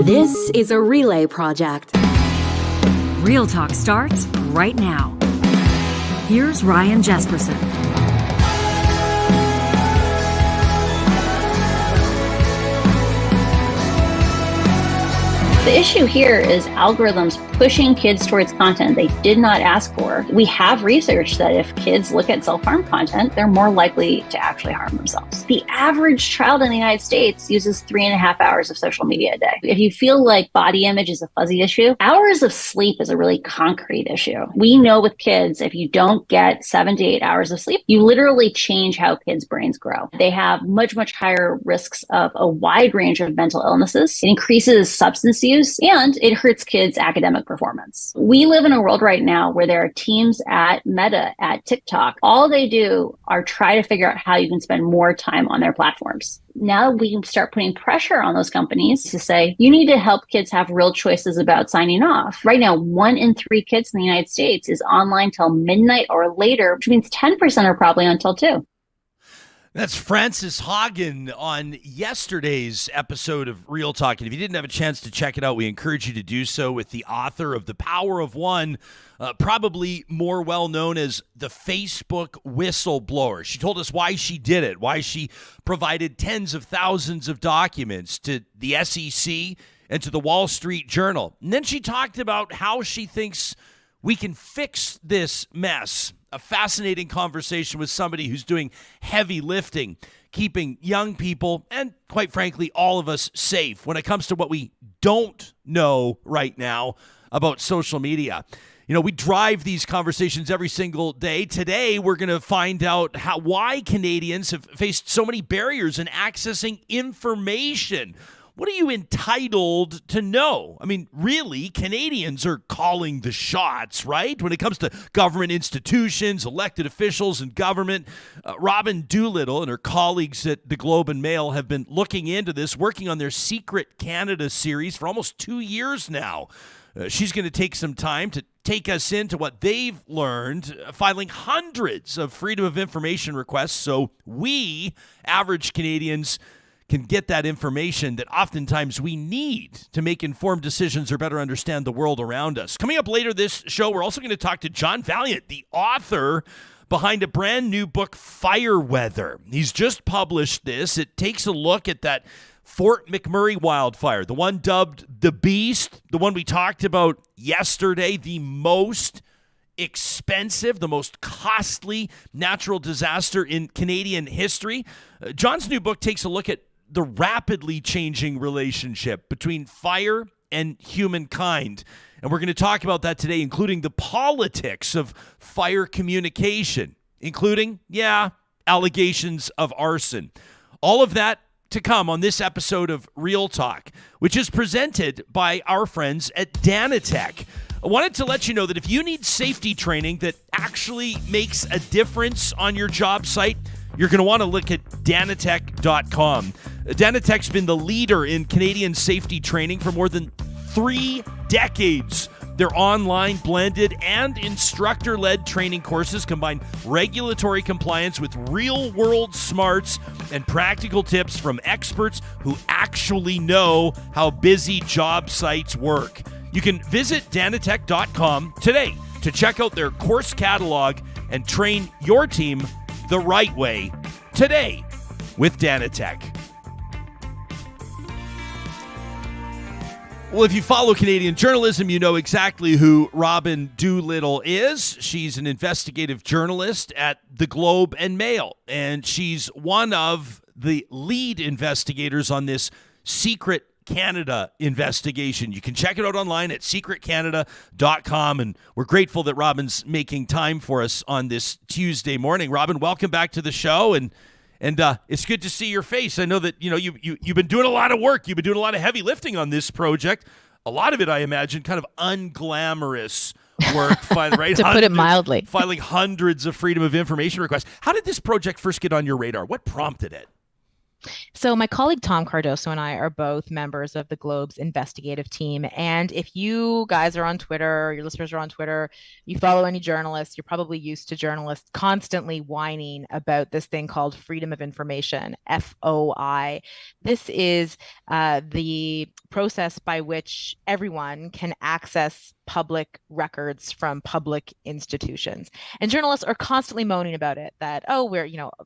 This is a Relay project. Real Talk starts right now. Here's Ryan Jesperson. The issue here is algorithms pushing kids towards content they did not ask for. We have research that if kids look at self-harm content, they're more likely to actually harm themselves. The average child in the United States uses 3.5 hours of social media a day. If you feel like body image is a fuzzy issue, hours of sleep is a really concrete issue. We know with kids, if you don't get 7 to 8 hours of sleep, you literally change how kids' brains grow. They have much, much higher risks of a wide range of mental illnesses. It increases substance use, and it hurts kids' academic performance. We live in a world right now where there are teams at Meta, at TikTok. All they do are try to figure out how you can spend more time on their platforms. Now we can start putting pressure on those companies to say, you need to help kids have real choices about signing off. Right now, 1 in 3 kids in the United States is online till midnight or later, which means 10% are probably on till 2. That's Frances Haugen on yesterday's episode of Real Talk. And if you didn't have a chance to check it out, we encourage you to do so with the author of The Power of One, probably more well known as the Facebook whistleblower. She told us why she did it, why she provided tens of thousands of documents to the SEC and to the Wall Street Journal. And then she talked about how she thinks we can fix this mess. A fascinating conversation with somebody who's doing heavy lifting, keeping young people and, quite frankly, all of us safe when it comes to what we don't know right now about social media. You know, we drive these conversations every single day. Today, we're going to find out why Canadians have faced so many barriers in accessing information. What are you entitled to know? I mean, really, Canadians are calling the shots, right? When it comes to government institutions, elected officials, and government, Robyn Doolittle and her colleagues at the Globe and Mail have been looking into this, working on their Secret Canada series for almost 2 years now. She's going to take some time to take us into what they've learned, filing hundreds of Freedom of Information requests so we, average Canadians, can get that information that oftentimes we need to make informed decisions or better understand the world around us. Coming up later this show, we're also going to talk to John Vaillant, the author behind a brand new book, Fire Weather. He's just published this. It takes a look at that Fort McMurray wildfire, the one dubbed the Beast, the one we talked about yesterday, the most expensive, the most costly natural disaster in Canadian history. John's new book takes a look at the rapidly changing relationship between fire and humankind. And we're going to talk about that today, including the politics of fire communication, including, allegations of arson. All of that to come on this episode of Real Talk, which is presented by our friends at Danatech. I wanted to let you know that if you need safety training that actually makes a difference on your job site, you're going to want to look at Danatech.com. Danatech's been the leader in Canadian safety training for more than 3 decades. Their online, blended, and instructor-led training courses combine regulatory compliance with real-world smarts and practical tips from experts who actually know how busy job sites work. You can visit Danatech.com today to check out their course catalog and train your team the right way today with Danatech. Well, if you follow Canadian journalism, you know exactly who Robyn Doolittle is. She's an investigative journalist at the Globe and Mail, and she's one of the lead investigators on this Secret Canada investigation. You can check it out online at secretcanada.com, and we're grateful that Robyn's making time for us on this Tuesday morning. Robyn, welcome back to the show, and it's good to see your face. I know that you've been doing a lot of work. You've been doing a lot of heavy lifting on this project. A lot of it, I imagine, kind of unglamorous work, right? To put it mildly. Filing hundreds of Freedom of Information requests. How did this project first get on your radar? What prompted it? So, my colleague Tom Cardoso and I are both members of the Globe's investigative team. And if you guys are on Twitter, your listeners are on Twitter, you follow any journalists, you're probably used to journalists constantly whining about this thing called freedom of information, FOI. This is the process by which everyone can access public records from public institutions. And journalists are constantly moaning about it that, oh,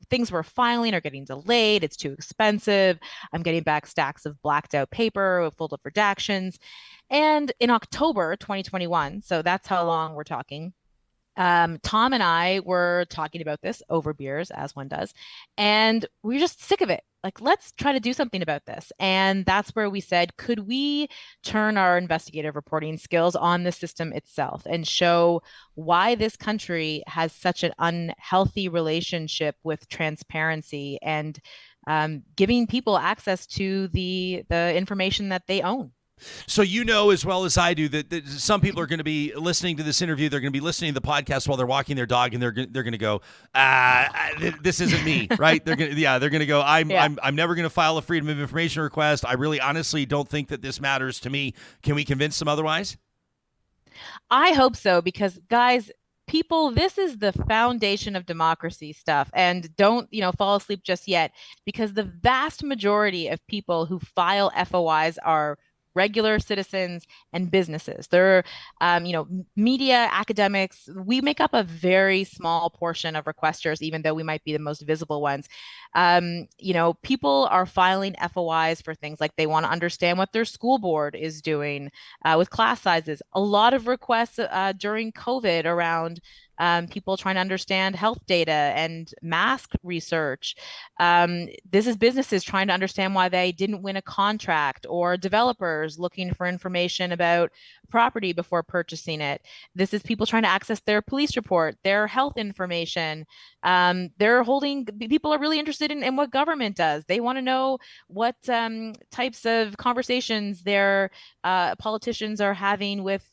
things we're filing are getting delayed. It's too expensive. I'm getting back stacks of blacked out paper full of redactions. And in October 2021, so that's how long we're talking, Tom and I were talking about this over beers, as one does, and we are just sick of it. Like, let's try to do something about this. And that's where we said, could we turn our investigative reporting skills on the system itself and show why this country has such an unhealthy relationship with transparency and giving people access to the information that they own? So you know as well as I do that some people are going to be listening to this interview. They're going to be listening to the podcast while they're walking their dog, and they're going to go, "This isn't me," right? They're going to go, "I'm never going to file a freedom of information request. I really, honestly don't think that this matters to me." Can we convince them otherwise? I hope so, because guys, people, this is the foundation of democracy stuff. And don't, fall asleep just yet, because the vast majority of people who file FOIs are regular citizens and businesses. They're, media, academics. We make up a very small portion of requesters, even though we might be the most visible ones. People are filing FOIs for things like they want to understand what their school board is doing with class sizes. A lot of requests during COVID around people trying to understand health data and mask research. This is businesses trying to understand why they didn't win a contract, or developers looking for information about property before purchasing it. This is people trying to access their police report, their health information. People are really interested in what government does. They want to know what types of conversations their politicians are having with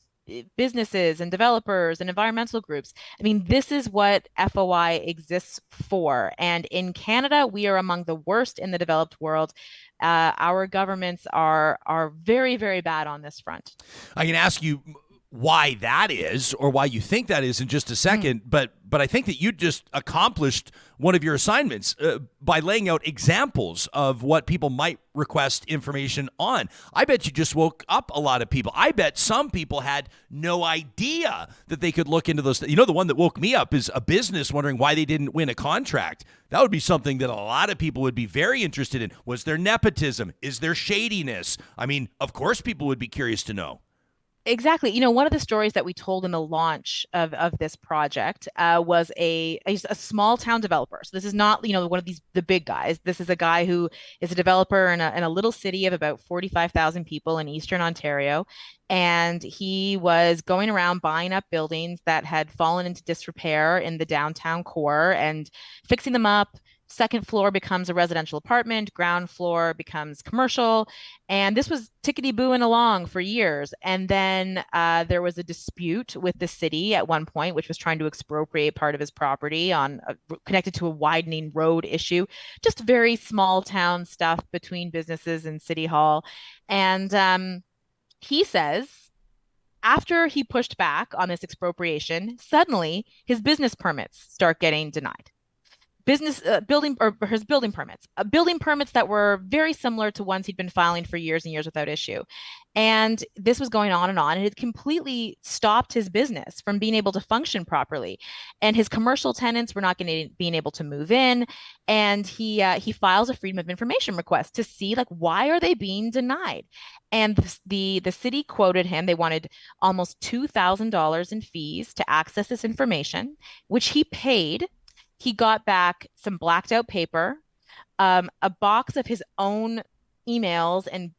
businesses and developers and environmental groups. I mean, this is what FOI exists for. And in Canada, we are among the worst in the developed world. Our governments are very, very bad on this front. I can ask you why that is, or why you think that is, in just a second. But I think that you just accomplished one of your assignments by laying out examples of what people might request information on. I bet you just woke up a lot of people. I bet some people had no idea that they could look into those. The one that woke me up is a business wondering why they didn't win a contract. That would be something that a lot of people would be very interested in. Was there nepotism? Is there shadiness? I mean, of course people would be curious to know. Exactly. One of the stories that we told in the launch of this project was a small town developer. So this is not, one of the big guys. This is a guy who is a developer in a little city of about 45,000 people in Eastern Ontario. And he was going around buying up buildings that had fallen into disrepair in the downtown core and fixing them up. Second floor becomes a residential apartment, ground floor becomes commercial. And this was tickety-booing along for years. And then there was a dispute with the city at one point, which was trying to expropriate part of his property connected to a widening road issue. Just very small town stuff between businesses and City Hall. And he says, after he pushed back on this expropriation, suddenly his business permits start getting denied. Building permits that were very similar to ones he'd been filing for years and years without issue. And this was going on, and it completely stopped his business from being able to function properly. And his commercial tenants were not being able to move in. And he files a freedom of information request to see, like, why are they being denied? And the city quoted him. They wanted almost $2,000 in fees to access this information, which he paid. He got back some blacked out paper, a box of his own emails and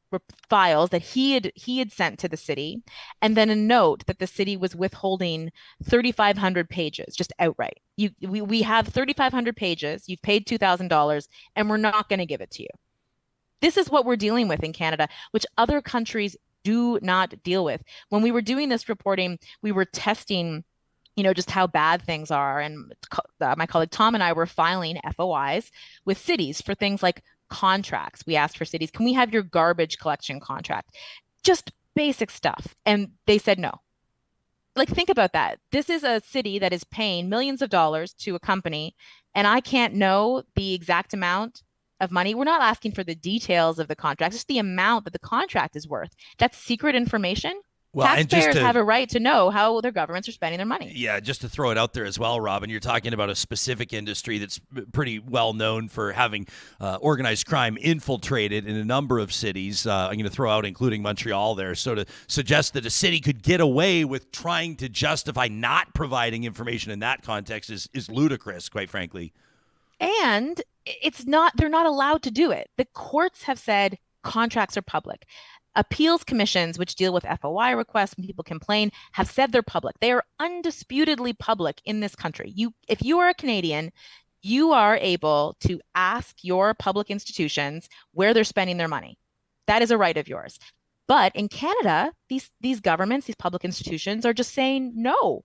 files that he had sent to the city, and then a note that the city was withholding 3,500 pages just outright. We have 3,500 pages. You've paid $2,000, and we're not going to give it to you. This is what we're dealing with in Canada, which other countries do not deal with. When we were doing this reporting, we were testing just how bad things are. And my colleague Tom and I were filing FOIs with cities for things like contracts. We asked for cities, can we have your garbage collection contract? Just basic stuff. And they said no. Like, think about that. This is a city that is paying millions of dollars to a company, and I can't know the exact amount of money. We're not asking for the details of the contract, just the amount that the contract is worth. That's secret information. Well, taxpayers have a right to know how their governments are spending their money. Yeah, just to throw it out there as well, Robyn, you're talking about a specific industry that's pretty well known for having organized crime infiltrated in a number of cities. I'm going to throw out including Montreal there. So to suggest that a city could get away with trying to justify not providing information in that context is ludicrous, quite frankly. And they're not allowed to do it. The courts have said contracts are public. Appeals commissions, which deal with FOI requests when people complain, have said they're public. They are undisputedly public in this country. If you are a Canadian, you are able to ask your public institutions where they're spending their money. That is a right of yours. But in Canada, these governments, these public institutions are just saying no.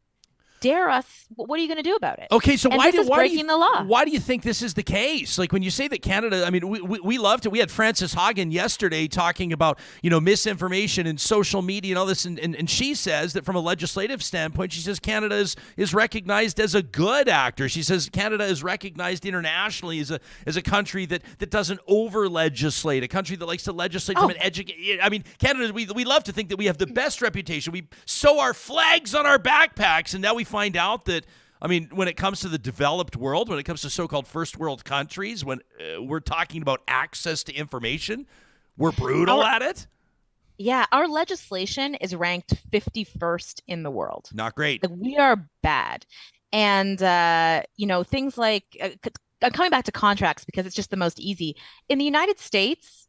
Dare us. What are you going to do about it? Okay, so why do you think this is the case? Like, when you say that Canada, I mean, we loved it. We had Frances Haugen yesterday talking about, misinformation and social media and all this, and she says that from a legislative standpoint, she says Canada is recognized as a good actor. She says Canada is recognized internationally as a country that doesn't over legislate, a country that likes to legislate from an education. I mean, Canada, we love to think that we have the best reputation. We sew our flags on our backpacks, and now we find out that, I mean, when it comes to the developed world, when it comes to so-called first world countries, when we're talking about access to information, we're brutal at it. Yeah, our legislation is ranked 51st in the world. Not great. Like, we are bad. And, things like, coming back to contracts because it's just the most easy. In the United States,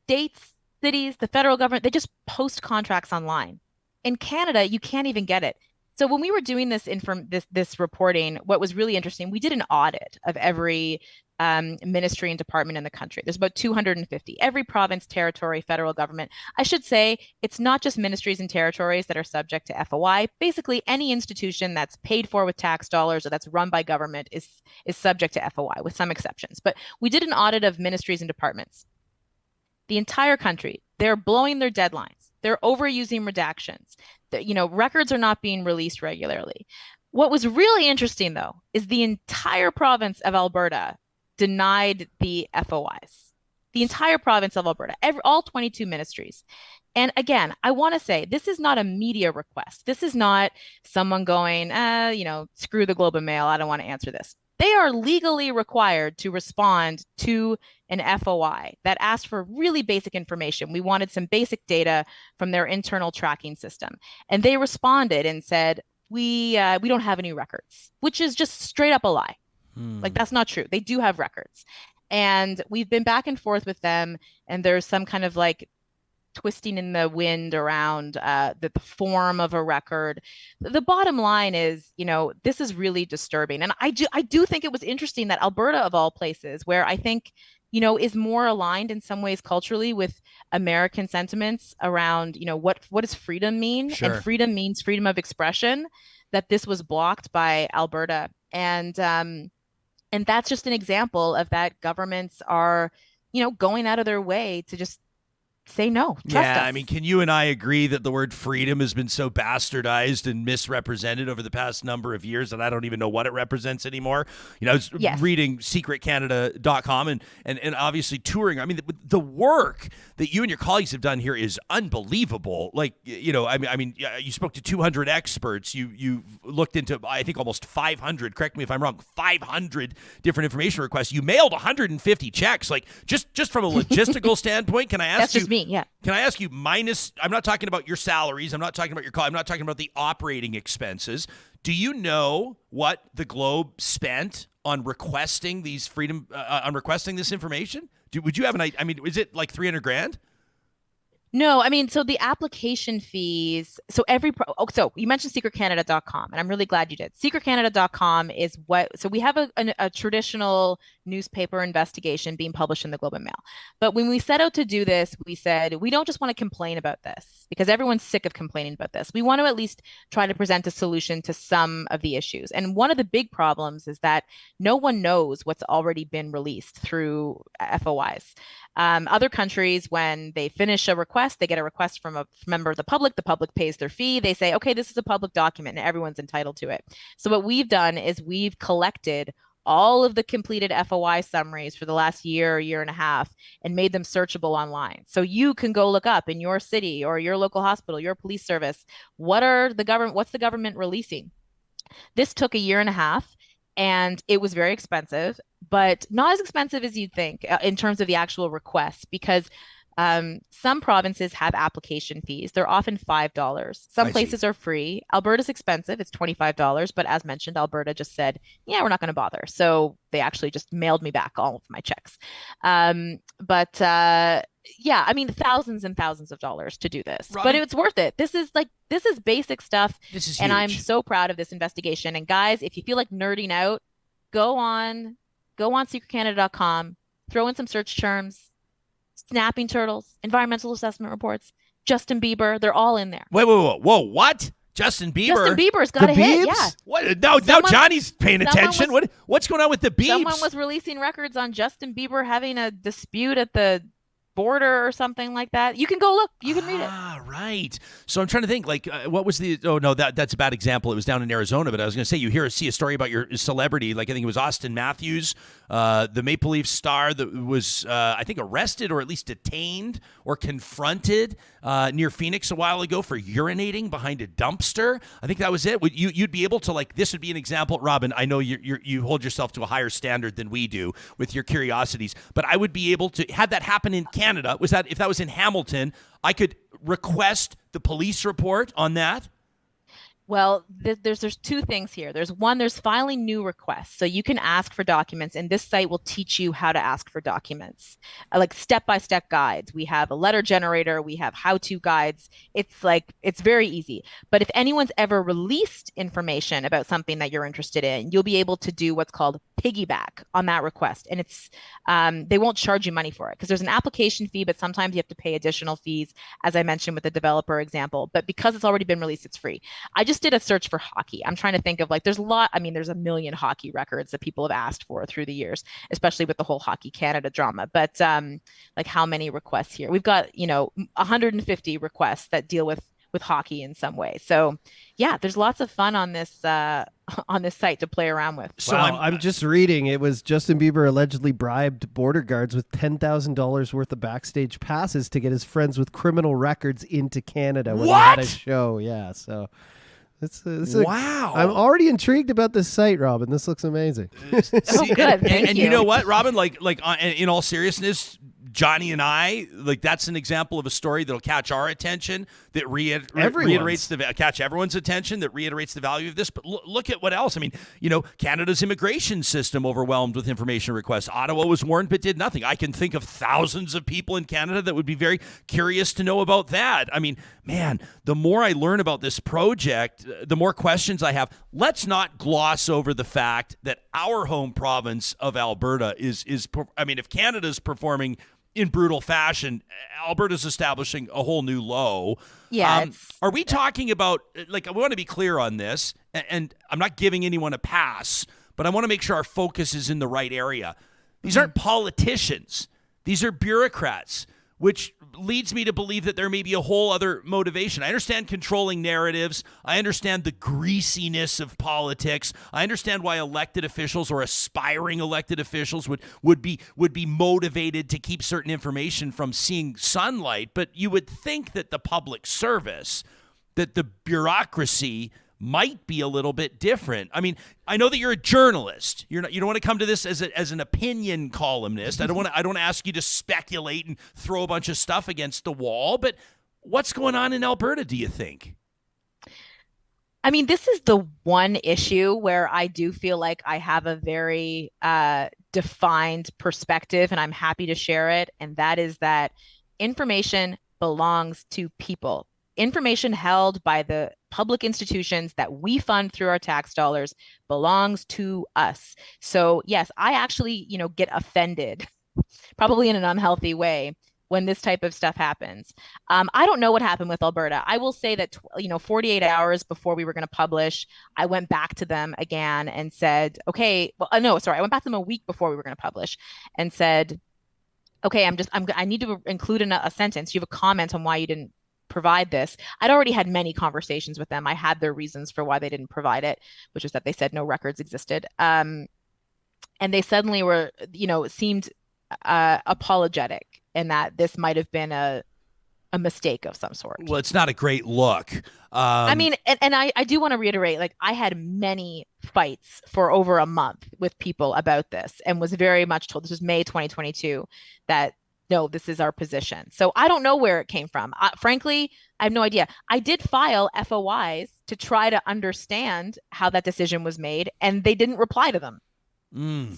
cities, the federal government, they just post contracts online. In Canada, you can't even get it. So when we were doing this reporting, what was really interesting, we did an audit of every ministry and department in the country. There's about 250, every province, territory, federal government. I should say it's not just ministries and territories that are subject to FOI. Basically, any institution that's paid for with tax dollars or that's run by government is subject to FOI, with some exceptions. But we did an audit of ministries and departments. The entire country, they're blowing their deadlines. They're overusing redactions. Records are not being released regularly. What was really interesting, though, is the entire province of Alberta denied the FOIs. The entire province of Alberta, all 22 ministries. And again, I want to say this is not a media request. This is not someone going, screw the Globe and Mail. I don't want to answer this. They are legally required to respond to an FOI that asked for really basic information. We wanted some basic data from their internal tracking system. And they responded and said, we don't have any records, which is just straight up a lie. Like, that's not true. They do have records. And we've been back and forth with them. And there's some kind of like twisting in the wind around the form of a record. The bottom line is, this is really disturbing. And I do think it was interesting that Alberta, of all places, where I think, is more aligned in some ways culturally with American sentiments around, what does freedom mean? Sure. And freedom means freedom of expression, that this was blocked by Alberta. And that's just an example of that governments are, going out of their way to just say no. Trust us. I mean, can you and I agree that the word freedom has been so bastardized and misrepresented over the past number of years that I don't even know what it represents anymore? I was reading secretcanada.com and obviously touring. I mean, the work that you and your colleagues have done here is unbelievable. Like, I mean, you spoke to 200 experts. You looked into, I think, almost 500, correct me if I'm wrong, 500 different information requests. You mailed 150 checks. Like, just from a logistical standpoint, can I ask you? Yeah. Can I ask you, minus, I'm not talking about your salaries, I'm not talking about your call, I'm not talking about the operating expenses. Do you know what the Globe spent on requesting these requesting this information? Would you have an idea? I mean, is it like $300,000? No, I mean, so the application fees, so you mentioned secretcanada.com, and I'm really glad you did. Secretcanada.com is so we have a traditional newspaper investigation being published in the Globe and Mail. But when we set out to do this, we said we don't just want to complain about this because everyone's sick of complaining about this. We want to at least try to present a solution to some of the issues. And one of the big problems is that no one knows what's already been released through FOIs. Other countries, when they finish a request, they get a request from a member of the public pays their fee. They say, okay, this is a public document and everyone's entitled to it. So what we've done is we've collected all of the completed FOI summaries for the last year and a half and made them searchable online. So you can go look up in your city or your local hospital, your police service, what's the government releasing? This took a year and a half and it was very expensive, but not as expensive as you'd think in terms of the actual requests, because some provinces have application fees. They're often $5. Some places are free. Alberta's expensive. It's $25. But as mentioned, Alberta just said, yeah, we're not going to bother. So they actually just mailed me back all of my checks. Yeah, I mean, thousands and thousands of dollars to do this, Robyn, but it's worth it. This is basic stuff. This is and huge. I'm so proud of this investigation. And guys, if you feel like nerding out, go on secretcanada.com, throw in some search terms, snapping turtles, environmental assessment reports, Justin Bieber, they're all in there. Whoa, what? Justin Bieber? Justin Bieber's got a hit, yeah. What? Now Johnny's paying attention. What's going on with the Biebs? Someone was releasing records on Justin Bieber having a dispute at the border or something like that. You can go look. You can read it. Ah, right. So I'm trying to think, like, what was the? Oh no, that's a bad example. It was down in Arizona. But I was going to say, see a story about your celebrity, like I think it was Austin Matthews, the Maple Leaf star that was, I think, arrested or at least detained or confronted near Phoenix a while ago for urinating behind a dumpster. I think that was it. You'd be able to, like, this would be an example, Robyn. I know you hold yourself to a higher standard than we do with your curiosities, but I would be able to, had that happen in Canada, if that was in Hamilton, I could request the police report on that. Well, there's two things here. There's filing new requests. So you can ask for documents, and this site will teach you how to ask for documents, like step-by-step guides. We have a letter generator. We have how-to guides. It's very easy. But if anyone's ever released information about something that you're interested in, you'll be able to do what's called piggyback on that request. And it's they won't charge you money for it because there's an application fee, but sometimes you have to pay additional fees, as I mentioned with the developer example. But because it's already been released, it's free. I just did a search for hockey. I'm trying to think of, like, there's a million hockey records that people have asked for through the years, especially with the whole Hockey Canada drama. But like, how many requests here? We've got 150 requests that deal with hockey in some way. So yeah, there's lots of fun on this site to play around with. So wow, I'm just reading. It was Justin Bieber allegedly bribed border guards with $10,000 worth of backstage passes to get his friends with criminal records into Canada when he had a show. Yeah, so wow. I'm already intrigued about this site, Robyn. This looks amazing. Good. And you know what, Robyn? Like in all seriousness, Johnny and I, like, that's an example of a story that'll catch our attention, that reiterates catch everyone's attention, that reiterates the value of this. But look at what else. I mean, Canada's immigration system overwhelmed with information requests. Ottawa was warned but did nothing. I can think of thousands of people in Canada that would be very curious to know about that. I mean, man, the more I learn about this project, the more questions I have. Let's not gloss over the fact that our home province of Alberta if Canada's performing in brutal fashion, Alberta's establishing a whole new low. Yeah. Are we talking about, like, I want to be clear on this, and I'm not giving anyone a pass, but I want to make sure our focus is in the right area. These aren't politicians. These are bureaucrats, which leads me to believe that there may be a whole other motivation. I understand controlling narratives. I understand the greasiness of politics. I understand why elected officials or aspiring elected officials would be motivated to keep certain information from seeing sunlight. But you would think that the public service, that the bureaucracy might be a little bit different. I mean, I know that you're a journalist. You don't want to come to this as an opinion columnist. I don't want to ask you to speculate and throw a bunch of stuff against the wall. But what's going on in Alberta, do you think? I mean, this is the one issue where I do feel like I have a very defined perspective, and I'm happy to share it. And that is that information belongs to people. information held by the public institutions that we fund through our tax dollars belongs to us. So yes, I actually, get offended, probably in an unhealthy way, when this type of stuff happens. I don't know what happened with Alberta. I will say that 48 hours before we were going to publish, I went back to them again and said, okay, well, no, sorry, I went back to them a week before we were going to publish and said, okay, I need to include a sentence. You have a comment on why you didn't provide this. I'd already had many conversations with them. I had their reasons for why they didn't provide it, which was that they said no records existed. And they suddenly seemed apologetic, and that this might have been a mistake of some sort. Well, it's not a great look. I mean, and I do want to reiterate, like, I had many fights for over a month with people about this and was very much told, this was May 2022, that no, this is our position. So I don't know where it came from. Frankly, I have no idea. I did file FOIs to try to understand how that decision was made, and they didn't reply to them.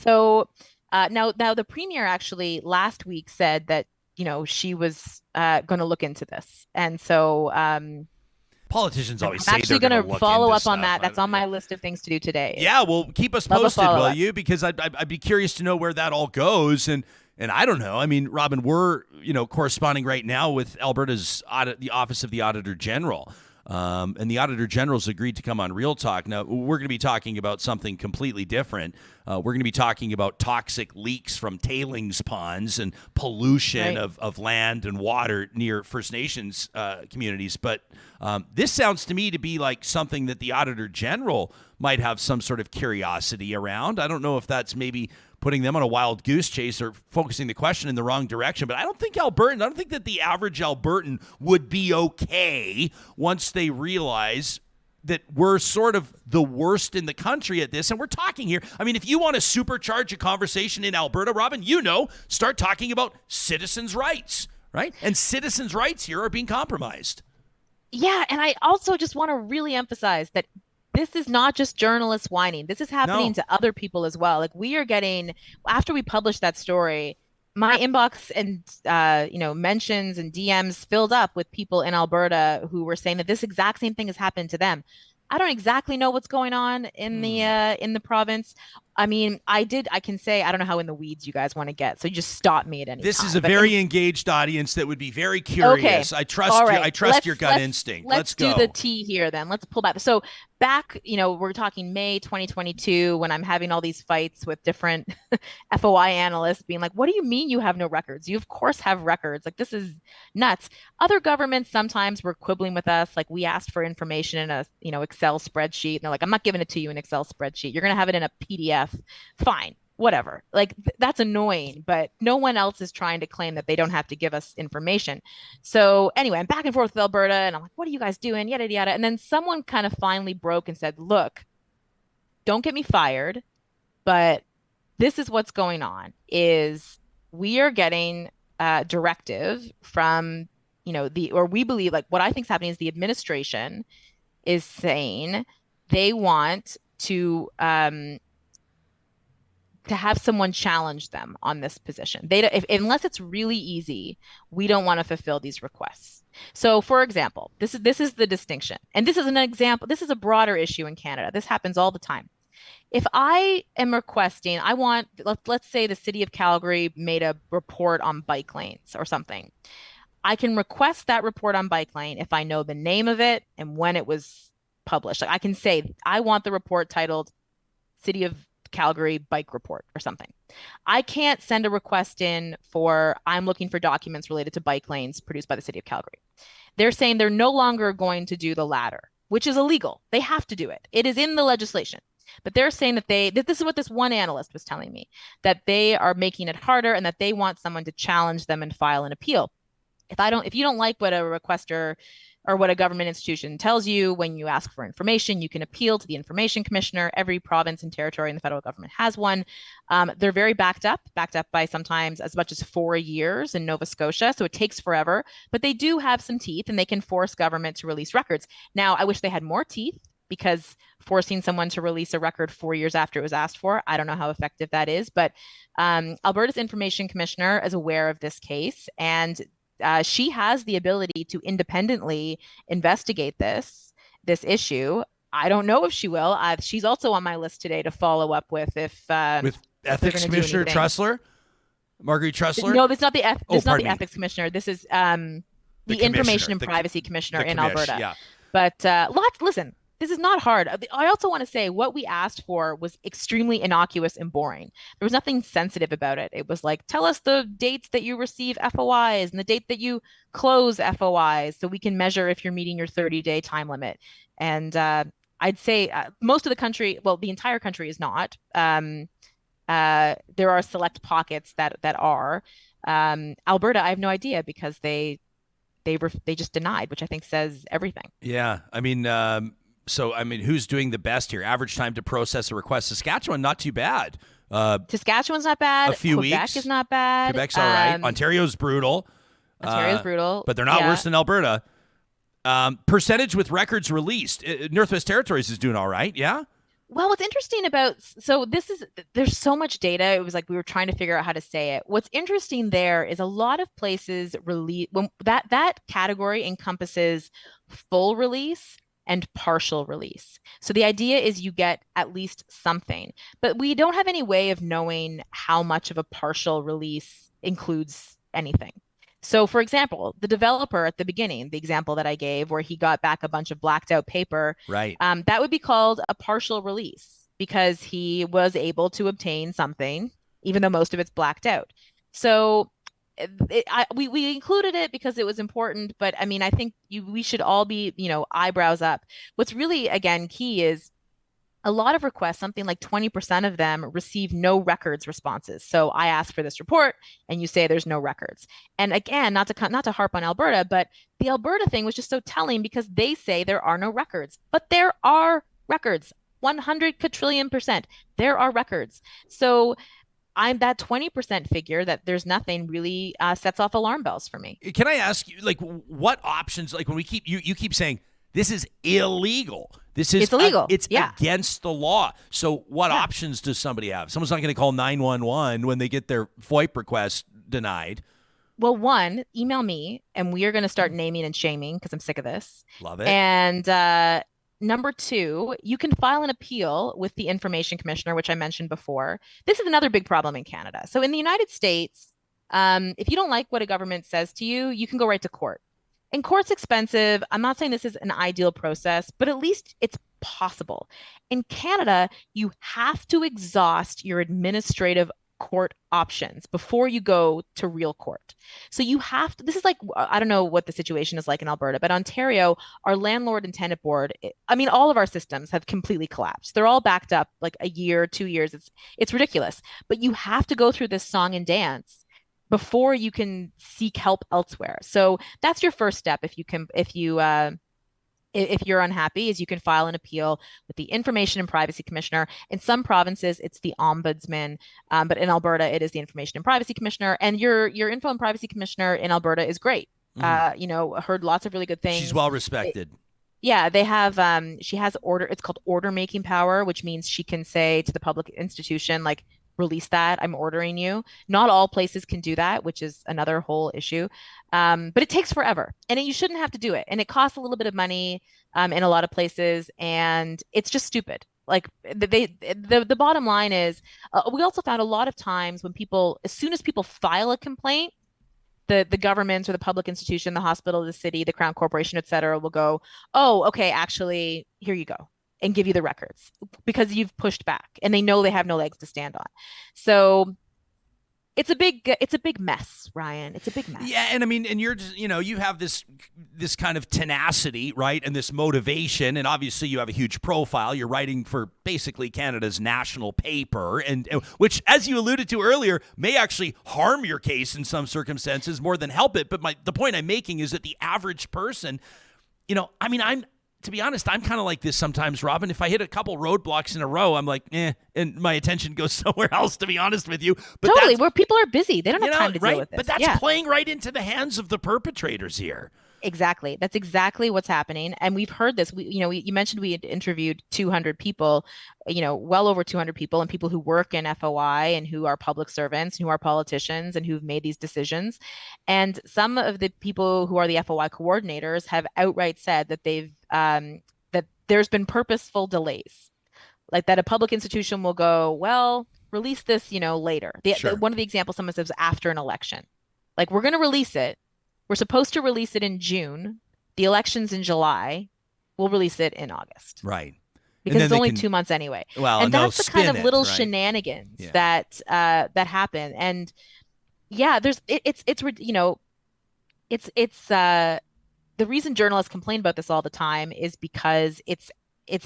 So now the premier actually last week said that, she was going to look into this. And so politicians always I'm say actually going to follow up stuff. on that. That's on my list of things to do today. Yeah, well, keep us posted, will you? Because I'd be curious to know where that all goes. And I don't know. I mean, Robyn, we're corresponding right now with Alberta's the Office of the Auditor General. And the Auditor General's agreed to come on Real Talk. Now, we're going to be talking about something completely different. We're going to be talking about toxic leaks from tailings ponds and pollution of land and water near First Nations communities. But this sounds to me to be like something that the Auditor General might have some sort of curiosity around. I don't know if that's maybe putting them on a wild goose chase or focusing the question in the wrong direction. But I don't think that the average Albertan would be okay once they realize that we're sort of the worst in the country at this. And we're talking here. I mean, if you want to supercharge a conversation in Alberta, Robyn, start talking about citizens' rights, right? And citizens' rights here are being compromised. Yeah. And I also just want to really emphasize that this is not just journalists whining. This is happening to other people as well. Like, we are getting, after we published that story, my inbox and mentions and DMs filled up with people in Alberta who were saying that this exact same thing has happened to them. I don't exactly know what's going on in the province. I mean, I can say, I don't know how in the weeds you guys want to get. So you just stop me at any time. This is a very engaged audience that would be very curious. Okay. I trust your gut instinct. Let's go. Do the tea here then. Let's pull back. So back, we're talking May 2022 when I'm having all these fights with different FOI analysts being like, what do you mean you have no records? You of course have records. Like, this is nuts. Other governments sometimes were quibbling with us. Like, we asked for information in a, Excel spreadsheet. And they're like, I'm not giving it to you in Excel spreadsheet. You're going to have it in a PDF. Fine, whatever. Like, that's annoying, but no one else is trying to claim that they don't have to give us information. So anyway, I'm back and forth with Alberta and I'm like, what are you guys doing? Yada, yada. And then someone kind of finally broke and said, look, don't get me fired, but this is what's going on is we are getting directive from, we believe, like, what I think is happening is the administration is saying they want to have someone challenge them on this position. Unless it's really easy, we don't want to fulfill these requests. So, for example, this is the distinction, and this is an example. This is a broader issue in Canada. This happens all the time. If I am requesting, let's say the city of Calgary made a report on bike lanes or something. I can request that report on bike lane if I know the name of it and when it was published. Like, I can say, I want the report titled City of Calgary bike report or something. I can't send a request in for, I'm looking for documents related to bike lanes produced by the city of Calgary. They're saying they're no longer going to do the latter, which is illegal. They have to do it. It is in the legislation. But they're saying that this is what this one analyst was telling me, that they are making it harder and that they want someone to challenge them and file an appeal. If you don't like what a requester or what a government institution tells you when you ask for information, you can appeal to the information commissioner. Every province and territory in the federal government has one. They're very backed up by sometimes as much as 4 years in Nova Scotia. So it takes forever, but they do have some teeth and they can force government to release records. Now, I wish they had more teeth, because forcing someone to release a record 4 years after it was asked for, I don't know how effective that is. But Alberta's information commissioner is aware of this case, and She has the ability to independently investigate this issue. I don't know if she will. She's also on my list today to follow up with with Ethics Commissioner Tressler, Marguerite Tressler. No, it's not the Ethics Commissioner. This is the Information and Privacy Commissioner in Alberta. Yeah. But listen, this is not hard. I also want to say what we asked for was extremely innocuous and boring. There was nothing sensitive about it. It was like, tell us the dates that you receive FOIs and the date that you close FOIs so we can measure if you're meeting your 30-day time limit. And I'd say most of the country, well, the entire country is not. There are select pockets that are. Alberta, I have no idea because they just denied, which I think says everything. Yeah, I mean, who's doing the best here? Average time to process a request. Saskatchewan, not too bad. Saskatchewan's not bad. A few Quebec weeks. is not bad. Quebec's all right. Ontario's brutal. But they're not worse than Alberta. Percentage with records released. Northwest Territories is doing all right. Yeah. Well, what's interesting there's so much data. It was like we were trying to figure out how to say it. What's interesting there is a lot of places release when that category encompasses full release and partial release. So the idea is you get at least something, but we don't have any way of knowing how much of a partial release includes anything. So for example, the developer at the beginning, the example that I gave where he got back a bunch of blacked out paper, right? That would be called a partial release because he was able to obtain something, even though most of it's blacked out. So we included it because it was important, but I mean, I think we should all be, eyebrows up. What's really, again, key is a lot of requests, something like 20% of them receive no records responses. So I asked for this report and you say there's no records. And again, not to harp on Alberta, but the Alberta thing was just so telling because they say there are no records, but there are records, 100 quadrillion%. There are records. So I'm that 20% figure that there's nothing really sets off alarm bells for me. Can I ask you, like, what options, like when we you keep saying this is illegal. It's illegal. It's against the law. So what options does somebody have? Someone's not going to call 911 when they get their FOIP request denied. Well, one, email me, and we are going to start naming and shaming because I'm sick of this. Love it. And number two, you can file an appeal with the Information Commissioner, which I mentioned before. This is another big problem in Canada. So in the United States, if you don't like what a government says to you, you can go right to court. And court's expensive. I'm not saying this is an ideal process, but at least it's possible. In Canada, you have to exhaust your administrative court options before you go to real court. So you have to, this is like, I don't know what the situation is like in Alberta, but Ontario, our landlord and tenant board, all of our systems have completely collapsed. They're all backed up like a year, 2 years. It's ridiculous. But you have to go through this song and dance before you can seek help elsewhere. So that's your first step. If you're unhappy, is you can file an appeal with the Information and Privacy Commissioner. In some provinces, it's the Ombudsman, but in Alberta, it is the Information and Privacy Commissioner. And your Info and Privacy Commissioner in Alberta is great. Heard lots of really good things. She's well respected. They have. She has order. It's called order making power, which means she can say to the public institution, like, release that, I'm ordering you. Not all places can do that, which is another whole issue. But it takes forever and you shouldn't have to do it. And it costs a little bit of money in a lot of places. And it's just stupid. Like the bottom line is we also found a lot of times when as soon as people file a complaint, the government or the public institution, the hospital, the city, the Crown Corporation, et cetera, will go, oh, okay, actually, here you go, and give you the records because you've pushed back and they know they have no legs to stand on. So it's a big mess, Ryan. It's a big mess. Yeah. And I mean, and you're just, you have this kind of tenacity, right? And this motivation. And obviously you have a huge profile. You're writing for basically Canada's national paper, and which, as you alluded to earlier, may actually harm your case in some circumstances more than help it. But the point I'm making is that the average person, to be honest, I'm kind of like this sometimes, Robyn. If I hit a couple roadblocks in a row, I'm like, and my attention goes somewhere else, to be honest with you. But totally, where people are busy. They don't have time to deal with this. But that's playing right into the hands of the perpetrators here. Exactly. That's exactly what's happening. And we've heard this. You mentioned we had interviewed 200 people, well over 200 people, and people who work in FOI and who are public servants, who are politicians, and who've made these decisions. And some of the people who are the FOI coordinators have outright said that that there's been purposeful delays, like that a public institution will go, well, release this, later. One of the examples someone says after an election, like we're going to release it. We're supposed to release it in June. The election's in July. We'll release it in August. Right. Because it's only 2 months anyway. Well, and that's the kind of little right? shenanigans that happen. And yeah, it's the reason journalists complain about this all the time is because it's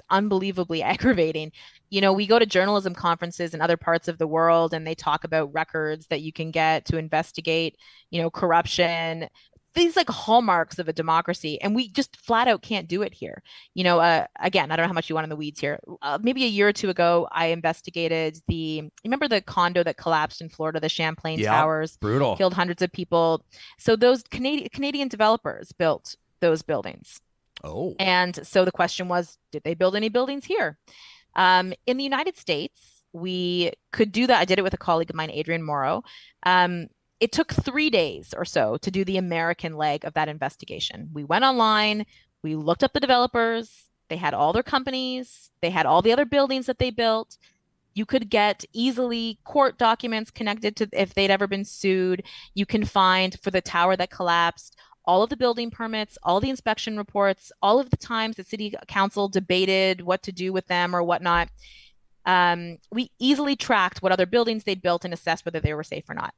unbelievably aggravating. We go to journalism conferences in other parts of the world and they talk about records that you can get to investigate, corruption, these like hallmarks of a democracy. And we just flat out can't do it here. Again, I don't know how much you want in the weeds here. Maybe a year or two ago, I investigated remember the condo that collapsed in Florida, the Champlain Towers, brutal, killed hundreds of people. So those Canadian developers built those buildings. Oh. And so the question was, did they build any buildings here? In the United States, we could do that. I did it with a colleague of mine, Adrian Morrow. It took 3 days or so to do the American leg of that investigation. We went online, we looked up the developers, they had all their companies, they had all the other buildings that they built. You could get easily court documents connected to if they'd ever been sued. You can find for the tower that collapsed, all of the building permits, all the inspection reports, all of the times that city council debated what to do with them or whatnot. We easily tracked what other buildings they'd built and assessed whether they were safe or not.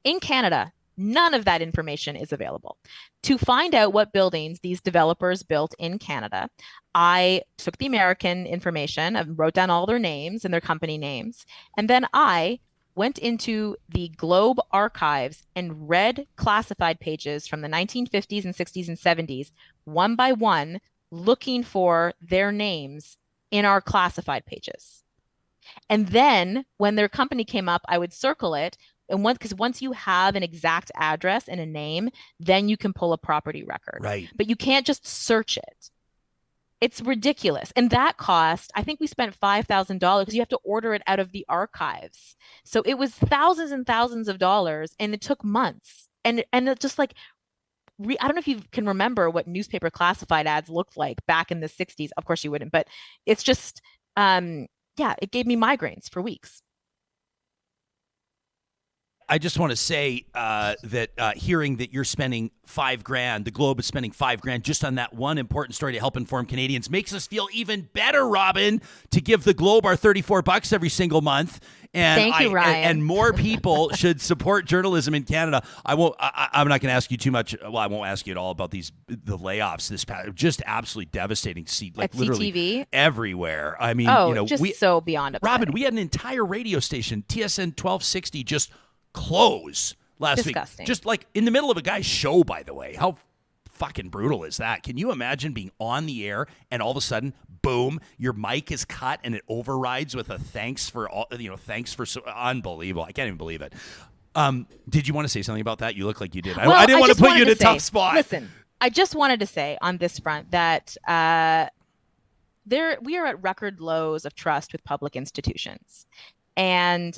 In Canada, none of that information is available. To find out what buildings these developers built in Canada, I took the American information and wrote down all their names and their company names. And then I went into the Globe archives and read classified pages from the 1950s and 60s and 70s, one by one, looking for their names in our classified pages. And then when their company came up, I would circle it. And because once you have an exact address and a name, then you can pull a property record. Right. But you can't just search it. It's ridiculous. And that cost, I think we spent $5,000 because you have to order it out of the archives. So it was thousands and thousands of dollars, and it took months. And it just like, I don't know if you can remember what newspaper classified ads looked like back in the 60s. Of course you wouldn't, but it's just, it gave me migraines for weeks. I just want to say that hearing that you're spending $5,000, the Globe is spending $5,000 just on that one important story to help inform Canadians makes us feel even better, Robyn, to give the Globe our $34 every single month. And thank you, Ryan. And more people should support journalism in Canada. I'm not going to ask you too much. Well, I won't ask you at all about the layoffs this past. Just absolutely devastating. Like at literally CTV? Everywhere. I mean, so beyond upsetting. Robyn, we had an entire radio station, TSN 1260, just close last week. Just like in the middle of a guy's show, by the way. How fucking brutal is that? Can you imagine being on the air and all of a sudden, boom, your mic is cut and it overrides with a thanks for unbelievable. I can't even believe it. Did you want to say something about that? You look like you did. I didn't want to put you in a tough spot. Listen, I just wanted to say on this front that we are at record lows of trust with public institutions. And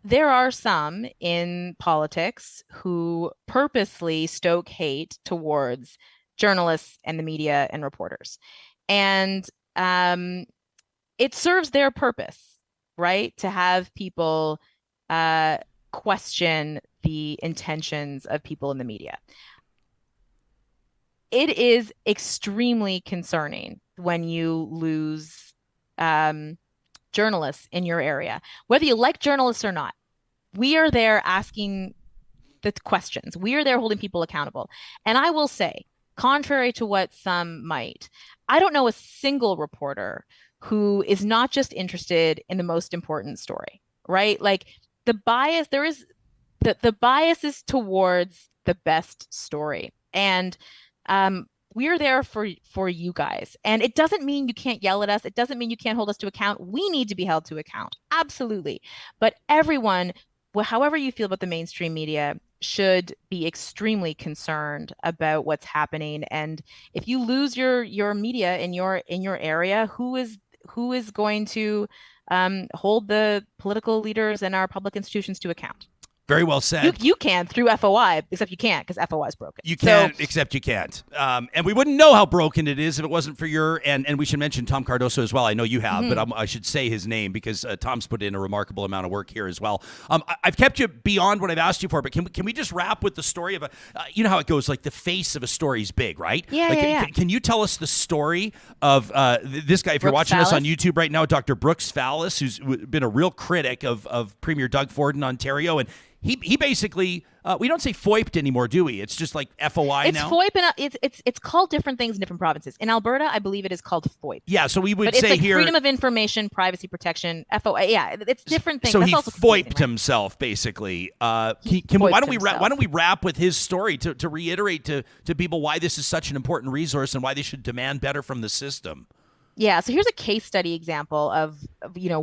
there are some in politics who purposely stoke hate towards journalists and the media and reporters. And it serves their purpose, right? To have people question the intentions of people in the media. It is extremely concerning when you lose journalists in your area, whether you like journalists or not. We are there asking the questions. We are there holding people accountable. And I will say, contrary to what some might, I don't know a single reporter who is not just interested in the most important story, right? Like the bias, the bias is towards the best story. And we're there for you guys. And it doesn't mean you can't yell at us. It doesn't mean you can't hold us to account. We need to be held to account. Absolutely. But everyone however you feel about the mainstream media, should be extremely concerned about what's happening. And if you lose your media in your area, who is going to hold the political leaders and our public institutions to account? Very well said. You can through FOI, except you can't because FOI is broken. You can, except you can't. And we wouldn't know how broken it is if it wasn't for your, and we should mention Tom Cardoso as well. I know you have, but I should say his name because Tom's put in a remarkable amount of work here as well. I've kept you beyond what I've asked you for, but can we just wrap with the story of you know how it goes, like the face of a story is big, right? Yeah, Can you tell us the story of this guy, if you're watching us on YouTube right now, Dr. Brooks Fallis, who's been a real critic of Premier Doug Ford in Ontario, and he basically, we don't say FOIP'd anymore, do we? It's just like FOI now? It's FOIP, and it's called different things in different provinces. In Alberta, I believe it is called FOIP. Yeah, so we would but say it's like here... freedom of information, privacy protection, FOI. Yeah, it's different things. So That's he also FOIP'd himself, basically. Why don't we wrap with his story to reiterate to people why this is such an important resource and why they should demand better from the system? Yeah, so here's a case study example of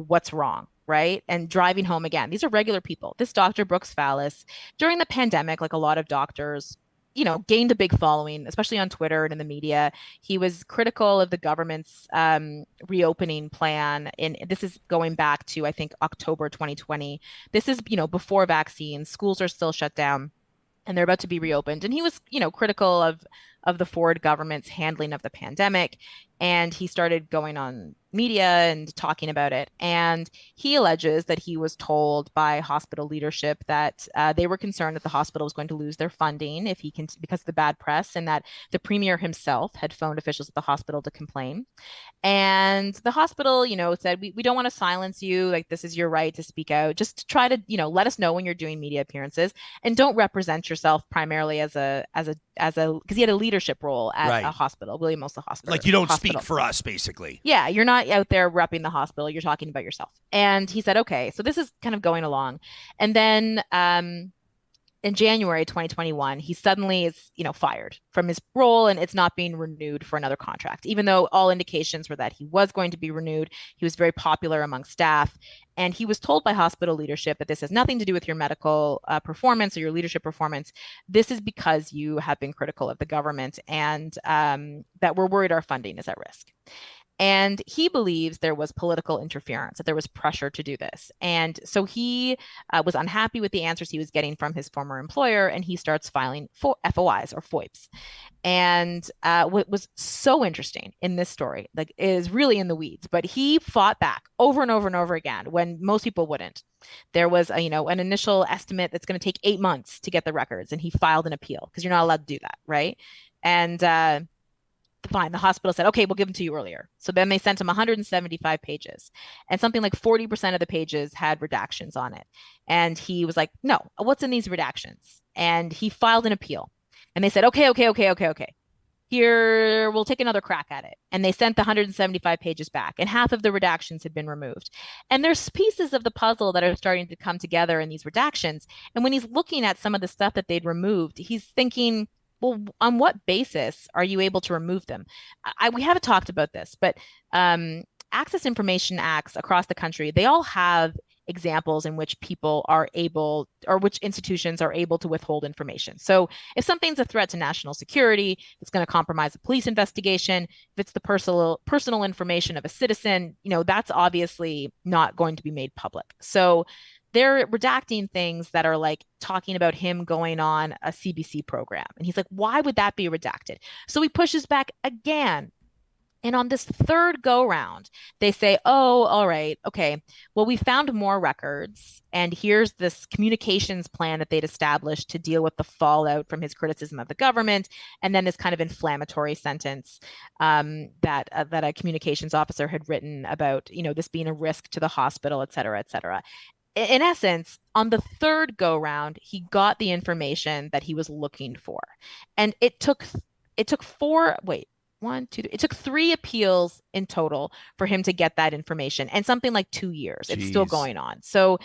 what's wrong. Right? And driving home again. These are regular people. This Dr. Brooks Fallis, during the pandemic, like a lot of doctors, gained a big following, especially on Twitter and in the media. He was critical of the government's reopening plan. And this is going back to, I think, October 2020. This is, before vaccines. Schools are still shut down and they're about to be reopened. And he was, critical of the Ford government's handling of the pandemic. And he started going on media and talking about it. And he alleges that he was told by hospital leadership that they were concerned that the hospital was going to lose their funding because of the bad press, and that the premier himself had phoned officials at the hospital to complain. And the hospital, said, we don't want to silence you. Like, this is your right to speak out. Just try to, let us know when you're doing media appearances, and don't represent yourself primarily as a because he had a leadership role at a hospital, William Osler Hospital. Like, you don't speak for us, basically. Yeah, you're not out there repping the hospital. You're talking about yourself. And he said, okay, so this is kind of going along. And then in January 2021, he suddenly is, fired from his role, and it's not being renewed for another contract, even though all indications were that he was going to be renewed. He was very popular among staff. And he was told by hospital leadership that this has nothing to do with your medical performance or your leadership performance. This is because you have been critical of the government, and that we're worried our funding is at risk. And he believes there was political interference, that there was pressure to do this. And so he was unhappy with the answers he was getting from his former employer, and he starts filing FOIs or FOIPs. And what was so interesting in this story, like, is really in the weeds, but he fought back over and over and over again when most people wouldn't. There was an initial estimate that's going to take 8 months to get the records, and he filed an appeal because you're not allowed to do that, right? And fine, the hospital said, okay, we'll give them to you earlier. So then they sent him 175 pages, and something like 40% of the pages had redactions on it. And he was like, no, what's in these redactions? And he filed an appeal, and they said, okay. Here, we'll take another crack at it. And they sent the 175 pages back, and half of the redactions had been removed. And there's pieces of the puzzle that are starting to come together in these redactions. And when he's looking at some of the stuff that they'd removed, he's thinking, well, on what basis are you able to remove them? We haven't talked about this, but Access Information Acts across the country, they all have examples in which people are able, or which institutions are able to withhold information. So if something's a threat to national security, it's going to compromise a police investigation. If it's the personal information of a citizen, that's obviously not going to be made public. So they're redacting things that are like talking about him going on a CBC program. And he's like, why would that be redacted? So he pushes back again. And on this third go round, they say, oh, all right, okay, well, we found more records, and here's this communications plan that they'd established to deal with the fallout from his criticism of the government, and then this kind of inflammatory sentence that a communications officer had written about, this being a risk to the hospital, et cetera, et cetera. In essence, on the third go round, he got the information that he was looking for. And it took 3 appeals in total for him to get that information, and something like 2 years. Jeez. It's still going on. So,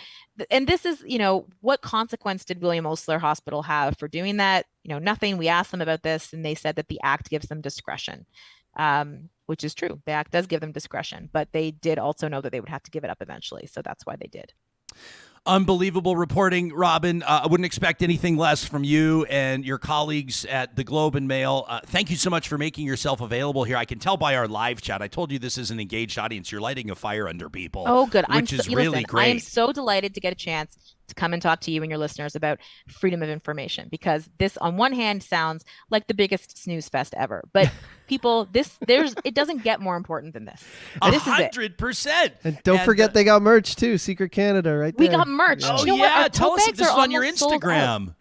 and this is, what consequence did William Osler Hospital have for doing that? Nothing. We asked them about this, and they said that the Act gives them discretion, which is true. The Act does give them discretion, but they did also know that they would have to give it up eventually. So that's why they did. Unbelievable reporting, Robyn. I wouldn't expect anything less from you and your colleagues at the Globe and Mail. Thank you so much for making yourself available here. I can tell by our live chat. I told you this is an engaged audience. You're lighting a fire under people. Oh, good. Which is really great. I am so delighted to get a chance to come and talk to you and your listeners about freedom of information, because this, on one hand, sounds like the biggest snooze fest ever, but people, it doesn't get more important than this. This 100%. And don't forget they got merch too. Secret Canada, right there. We got merch. Oh, you know what? Our tell tote us bags this is are on your almost sold out. Instagram.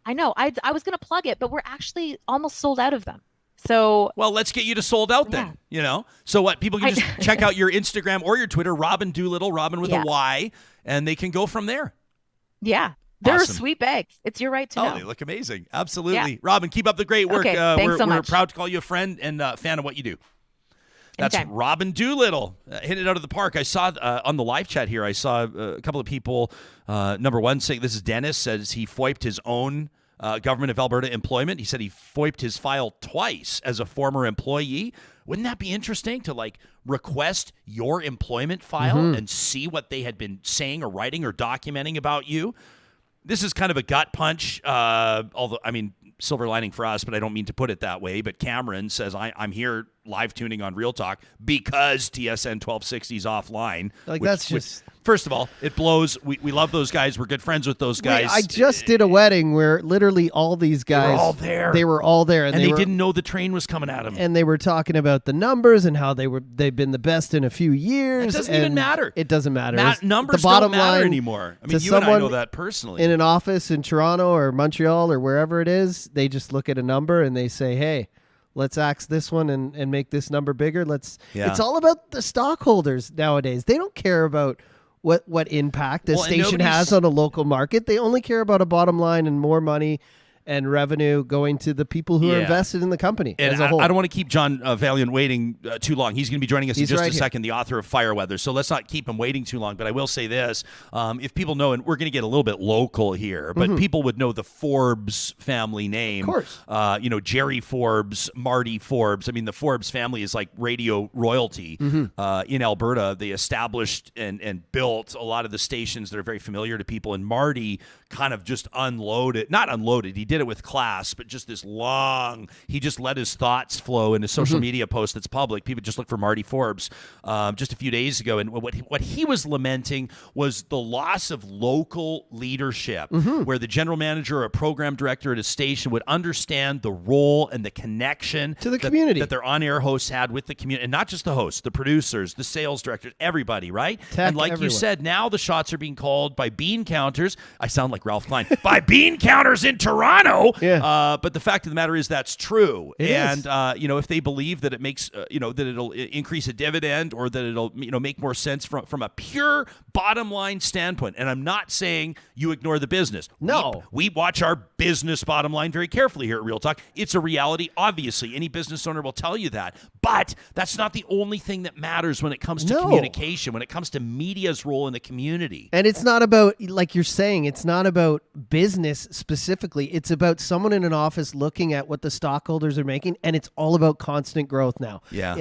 I know. I was going to plug it, but we're actually almost sold out of them. So, well, let's get you to sold out then, So what, people can just check out your Instagram or your Twitter, Robyn Doolittle, Robyn with a Y, and they can go from there. Yeah. They're Awesome. Sweet bags. It's your right to know. Oh, they look amazing. Absolutely. Yeah. Robyn, keep up the great work. Okay, thanks so much. We're proud to call you a friend and a fan of what you do. That's Anytime. Robyn Doolittle. Hit it out of the park. I saw on the live chat here, I saw a couple of people, number one, saying, this is Dennis, says he FOIP'd his own Government of Alberta employment. He said he FOIP'd his file twice as a former employee. Wouldn't that be interesting to request your employment file and see what they had been saying or writing or documenting about you? This is kind of a gut punch, although, I mean, silver lining for us, but I don't mean to put it that way. But Cameron says, I'm here live tuning on Real Talk because TSN 1260 is offline. First of all, it blows. We love those guys. We're good friends with those guys. I just did a wedding where literally all these guys, they were all there. They were all there, and they didn't know the train was coming at them. And they were talking about the numbers and how they've been the best in a few years. It doesn't even matter. It doesn't matter. Numbers don't matter anymore. I mean, you and I know that personally. In an office in Toronto or Montreal or wherever it is, they just look at a number and they say, hey, let's axe this one and make this number bigger. It's all about the stockholders nowadays. They don't care about what impact a station has on a local market. They only care about a bottom line and more money and revenue going to the people who are invested in the company as a whole. I don't want to keep John Vaillant waiting too long. He's going to be joining us in just a second, the author of Fire Weather. So let's not keep him waiting too long. But I will say this. If people know, and we're going to get a little bit local here, but people would know the Forbes family name. Of course. Jerry Forbes, Marty Forbes. I mean, the Forbes family is like radio royalty in Alberta. They established and built a lot of the stations that are very familiar to people. And Marty kind of just not unloaded. He did it with class, but just he just let his thoughts flow in a social media post that's public. People just look for Marty Forbes just a few days ago. And what he was lamenting was the loss of local leadership, where the general manager or a program director at a station would understand the role and the connection to the community that their on-air hosts had with the community. And not just the hosts, the producers, the sales directors, everybody, right? Tech, and like everyone. You said, now the shots are being called by bean counters. I sound like Ralph Klein. By bean counters in Toronto. But the fact of the matter is that's true. If they believe that it makes, that it'll increase a dividend or that it'll, make more sense from a pure bottom line standpoint. And I'm not saying you ignore the business. No. We watch our business bottom line very carefully here at Real Talk. It's a reality. Obviously, any business owner will tell you that. But that's not the only thing that matters when it comes to communication, when it comes to media's role in the community. And it's not about, like you're saying, it's not about business specifically. It's about someone in an office looking at what the stockholders are making, and it's all about constant growth now. Yeah.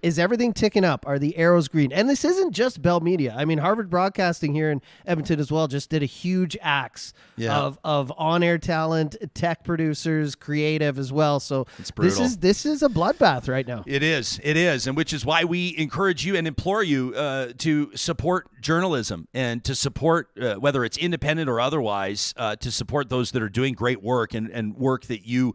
Is everything ticking up? Are the arrows green? And this isn't just Bell Media. I mean, Harvard Broadcasting here in Edmonton as well just did a huge axe of on-air talent, tech producers, creative as well. So this is a bloodbath right now. It is, and which is why we encourage you and implore you to support journalism and to support, whether it's independent or otherwise, to support those that are doing great work and work that you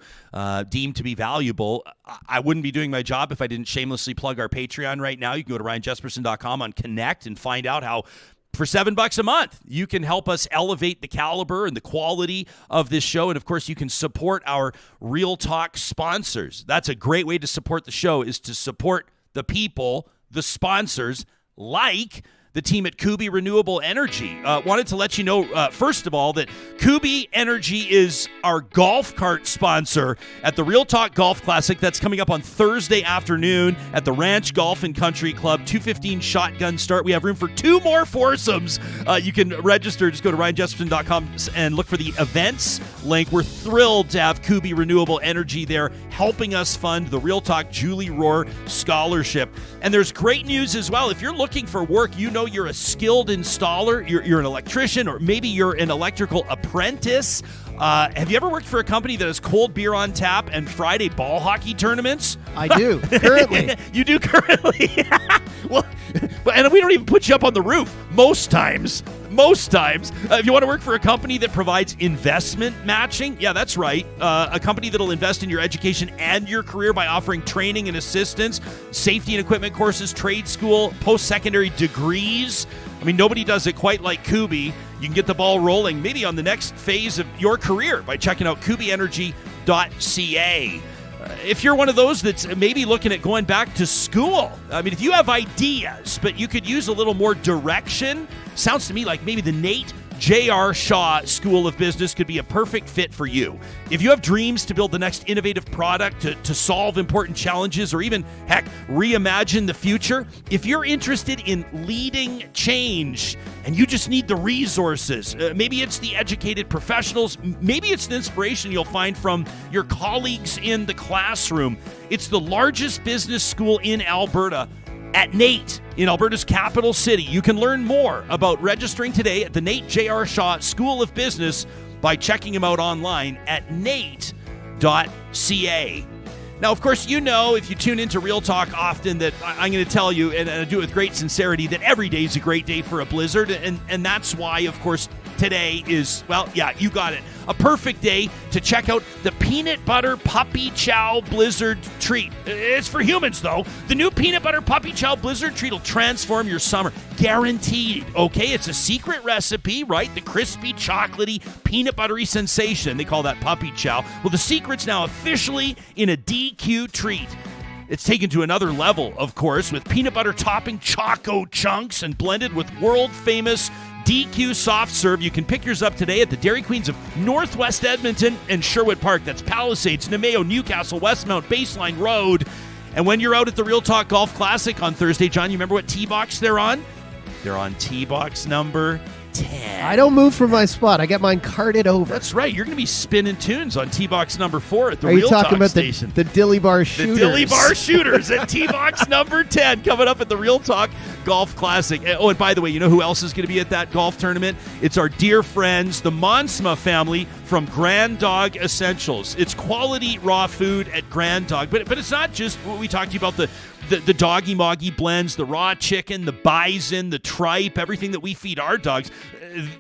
deem to be valuable. I wouldn't be doing my job if I didn't shamelessly plug our Patreon right now. You can go to ryanjesperson.com on Connect and find out how for $7 a month, you can help us elevate the caliber and the quality of this show. And of course, you can support our Real Talk sponsors. That's a great way to support the show, is to support the people, the sponsors, like the team at Kubi Renewable Energy. Wanted to let you know, first of all, that Kubi Energy is our golf cart sponsor at the Real Talk Golf Classic. That's coming up on Thursday afternoon at the Ranch Golf and Country Club. 2:15 shotgun start. We have room for 2 more foursomes. You can register. Just go to ryanjesperson.com and look for the events link. We're thrilled to have Kubi Renewable Energy there helping us fund the Real Talk Julie Rohr Scholarship. And there's great news as well. If you're looking for work, know you're a skilled installer, you're an electrician, or maybe you're an electrical apprentice. Have you ever worked for a company that has cold beer on tap and Friday ball hockey tournaments? I do, currently. You do currently? Well, and we don't even put you up on the roof most times. If you want to work for a company that provides investment matching, yeah, that's right. A company that'll invest in your education and your career by offering training and assistance, safety and equipment courses, trade school, post-secondary degrees. I mean, nobody does it quite like Kubi. You can get the ball rolling maybe on the next phase of your career by checking out kubienergy.ca. If you're one of those that's maybe looking at going back to school, I mean, if you have ideas, but you could use a little more direction, sounds to me like maybe the Nate J.R. Shaw School of Business could be a perfect fit for you. If you have dreams to build the next innovative product, to solve important challenges, or even, heck, reimagine the future, if you're interested in leading change and you just need the resources, maybe it's the educated professionals, maybe it's the inspiration you'll find from your colleagues in the classroom. It's the largest business school in Alberta, at NATE in Alberta's capital city. You can learn more about registering today at the Nate J.R. Shaw School of Business by checking him out online at nate.ca. Now, of course, you know, if you tune into Real Talk often, that I'm going to tell you, and I do it with great sincerity, that every day is a great day for a blizzard. And that's why, of course, today is, well, yeah, you got it, a perfect day to check out the Peanut Butter Puppy Chow Blizzard Treat. It's for humans, though. The new Peanut Butter Puppy Chow Blizzard Treat will transform your summer. Guaranteed, okay? It's a secret recipe, right? The crispy, chocolatey, peanut buttery sensation. They call that Puppy Chow. Well, the secret's now officially in a DQ treat. It's taken to another level, of course, with peanut butter topping Choco Chunks and blended with world-famous DQ soft serve. You can pick yours up today at the Dairy Queens of Northwest Edmonton and Sherwood Park. That's Palisades, Nemeo, Newcastle, Westmount, Baseline Road. And when you're out at the Real Talk Golf Classic on Thursday, John, you remember what tee box they're on? They're on tee box number 10. I don't move from my spot. I got mine carted over. That's right. You're going to be spinning tunes on tee box number 4 at the Are Real you talking Talk about station. the Dilly Bar Shooters? The Dilly Bar Shooters at tee box number 10 coming up at the Real Talk Golf Classic. Oh, and by the way, you know who else is going to be at that golf tournament? It's our dear friends, the Monsma family from Grand Dog Essentials. It's quality raw food at Grand Dog, but it's not just what we talked to you about, the doggy moggy blends, the raw chicken, the bison, the tripe, everything that we feed our dogs.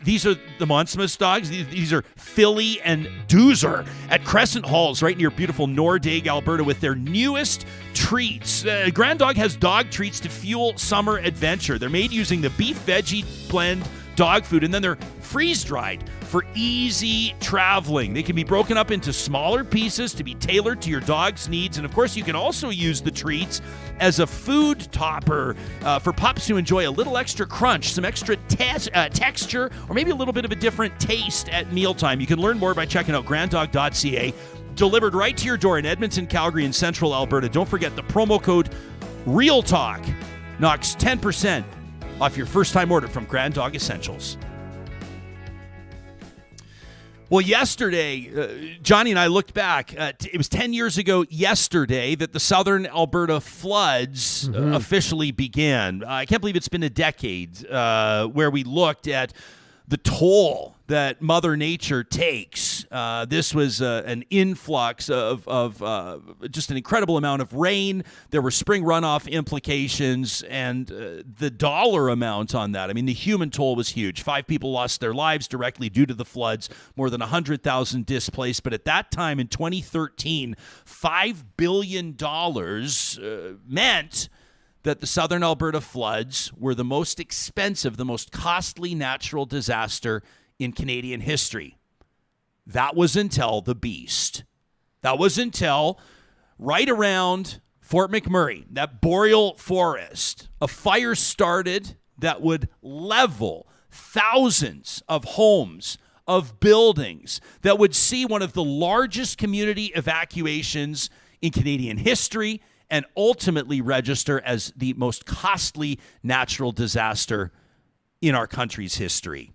These are the Monsma's dogs. These are Philly and Doozer at Crescent Halls right near beautiful Nordegg, Alberta, with their newest treats. Grand Dog has dog treats to fuel summer adventure. They're made using the beef veggie blend dog food, and then they're freeze-dried for easy traveling. They can be broken up into smaller pieces to be tailored to your dog's needs. And of course, you can also use the treats as a food topper for pups who enjoy a little extra crunch, some extra texture, or maybe a little bit of a different taste at mealtime. You can learn more by checking out granddog.ca. Delivered right to your door in Edmonton, Calgary, and Central Alberta. Don't forget the promo code REALTALK knocks 10% off your first-time order from Grand Dog Essentials. Well, yesterday, Johnny and I looked back. It was 10 years ago yesterday that the southern Alberta floods officially began. I can't believe it's been a decade where we looked at the toll that Mother Nature takes. This was an influx of just an incredible amount of rain. There were spring runoff implications, and the dollar amount on that. I mean, the human toll was huge. 5 people lost their lives directly due to the floods, more than 100,000 displaced. But at that time in 2013, $5 billion meant that the southern Alberta floods were the most expensive, the most costly natural disaster in Canadian history. That was until the beast. That was until right around Fort McMurray, that boreal forest, a fire started that would level thousands of homes, of buildings, that would see one of the largest community evacuations in Canadian history, and ultimately register as the most costly natural disaster in our country's history.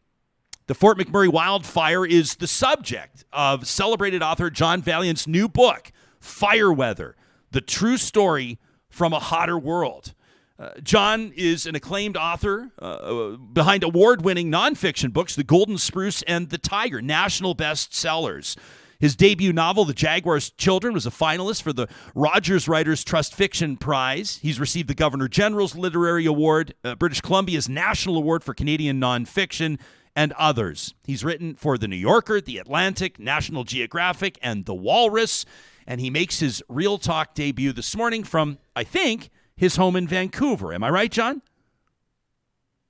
The Fort McMurray wildfire is the subject of celebrated author John Vaillant's new book, Fire Weather, The True Story from a Hotter World. John is an acclaimed author behind award-winning nonfiction books, The Golden Spruce and The Tiger, national bestsellers. His debut novel, The Jaguar's Children, was a finalist for the Rogers Writers Trust Fiction Prize. He's received the Governor General's Literary Award, British Columbia's National Award for Canadian Nonfiction, and others. He's written for The New Yorker, The Atlantic, National Geographic, and The Walrus. And he makes his Real Talk debut this morning from, I think, his home in Vancouver. Am I right, John?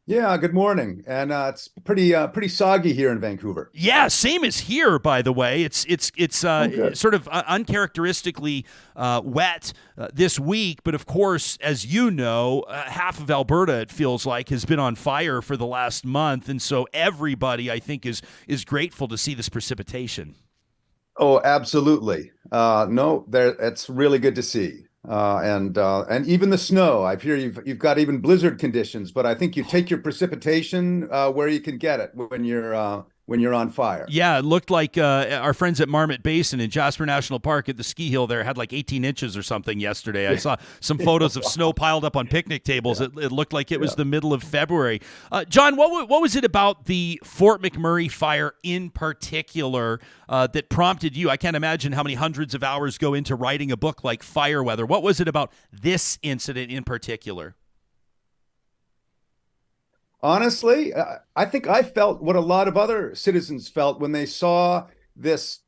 Yeah, good morning. And it's pretty soggy here in Vancouver. Yeah, same as here, by the way. It's sort of uncharacteristically wet this week. But of course, as you know, half of Alberta, it feels like, has been on fire for the last month. And so everybody, I think, is grateful to see this precipitation. Oh, absolutely. It's really good to see. And even the snow. I hear you've got even blizzard conditions, but I think you take your precipitation where you can get it when you're on fire. Yeah, it looked like our friends at Marmot Basin in Jasper National Park at the ski hill there had like 18 inches or something yesterday. I saw some photos of snow piled up on picnic tables. It looked like it was the middle of February. John, what was it about the Fort McMurray fire in particular that prompted you? I can't imagine how many hundreds of hours go into writing a book like Fire Weather. What was it about this incident in particular? Honestly, I think I felt what a lot of other citizens felt when they saw this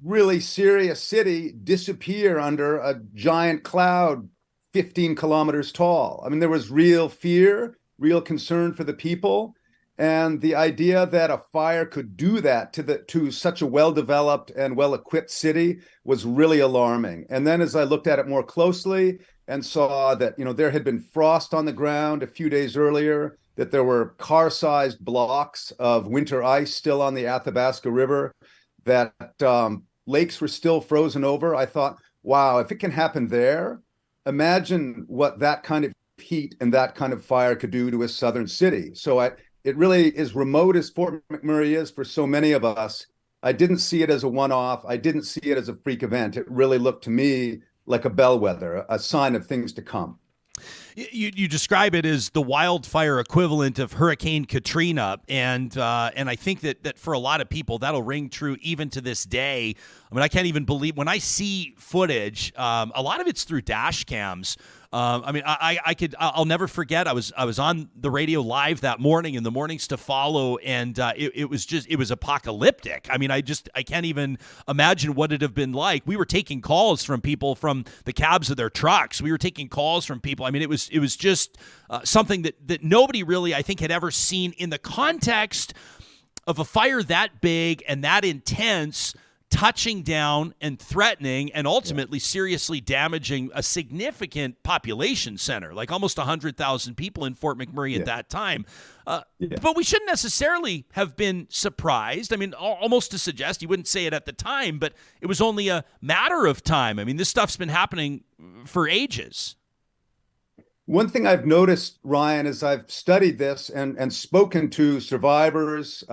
really serious city disappear under a giant cloud 15 kilometers tall. I mean, there was real fear, real concern for the people. And the idea that a fire could do that to such a well-developed and well-equipped city was really alarming. And then as I looked at it more closely and saw that, there had been frost on the ground a few days earlier, that there were car-sized blocks of winter ice still on the Athabasca River, that lakes were still frozen over, I thought, wow, if it can happen there, imagine what that kind of heat and that kind of fire could do to a southern city. So it really, as remote as Fort McMurray is for so many of us, I didn't see it as a one-off. I didn't see it as a freak event. It really looked to me like a bellwether, a sign of things to come. You describe it as the wildfire equivalent of Hurricane Katrina, and I think that for a lot of people that'll ring true even to this day. I mean, I can't even believe when I see footage. A lot of it's through dash cams. I mean, I'll never forget. I was on the radio live that morning in the mornings to follow, and it was apocalyptic. I mean, I can't even imagine what it'd have been like. We were taking calls from people from the cabs of their trucks. We were taking calls from people. I mean, it was just something that nobody really, I think, had ever seen in the context of a fire that big and that intense, touching down and threatening and ultimately seriously damaging a significant population center, like almost 100,000 people in Fort McMurray at that time. But we shouldn't necessarily have been surprised. I mean, almost to suggest, you wouldn't say it at the time, but it was only a matter of time. I mean, this stuff's been happening for ages. One thing I've noticed, Ryan, as I've studied this and spoken to survivors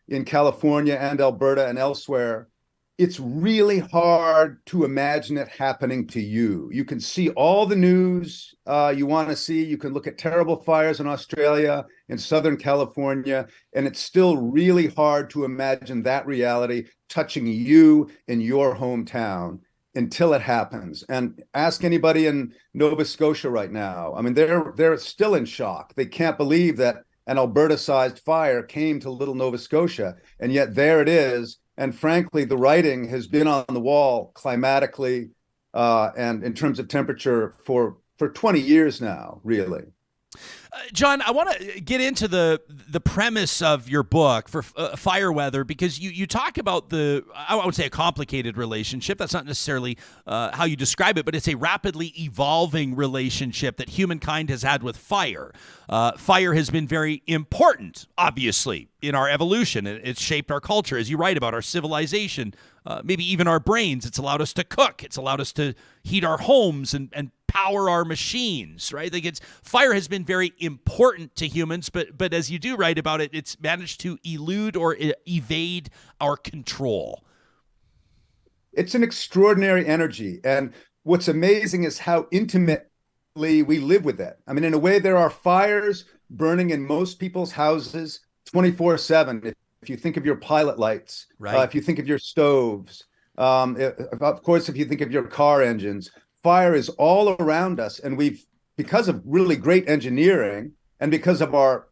in California and Alberta and elsewhere, it's really hard to imagine it happening to you. You can see all the news you want to see. You can look at terrible fires in Australia, in Southern California, and it's still really hard to imagine that reality touching you in your hometown until it happens. And ask anybody in Nova Scotia right now. I mean, they're still in shock. They can't believe that an Alberta-sized fire came to little Nova Scotia, and yet there it is. And frankly, the writing has been on the wall climatically and in terms of temperature for 20 years now, really. John, I want to get into the premise of your book for Fire Weather, because you talk about I would say a complicated relationship. That's not necessarily how you describe it, but it's a rapidly evolving relationship that humankind has had with fire. Fire has been very important, obviously, in our evolution. It's shaped our culture, as you write about, our civilization, maybe even our brains. It's allowed us to cook. It's allowed us to heat our homes and power our machines, right? Like fire has been very important to humans, but as you do write about it, it's managed to elude or evade our control. It's an extraordinary energy. And what's amazing is how intimate we live with it. I mean, in a way, there are fires burning in most people's houses 24/7. If you think of your pilot lights, Right. if you think of your stoves, of course, if you think of your car engines, fire is all around us. And because of really great engineering and because of our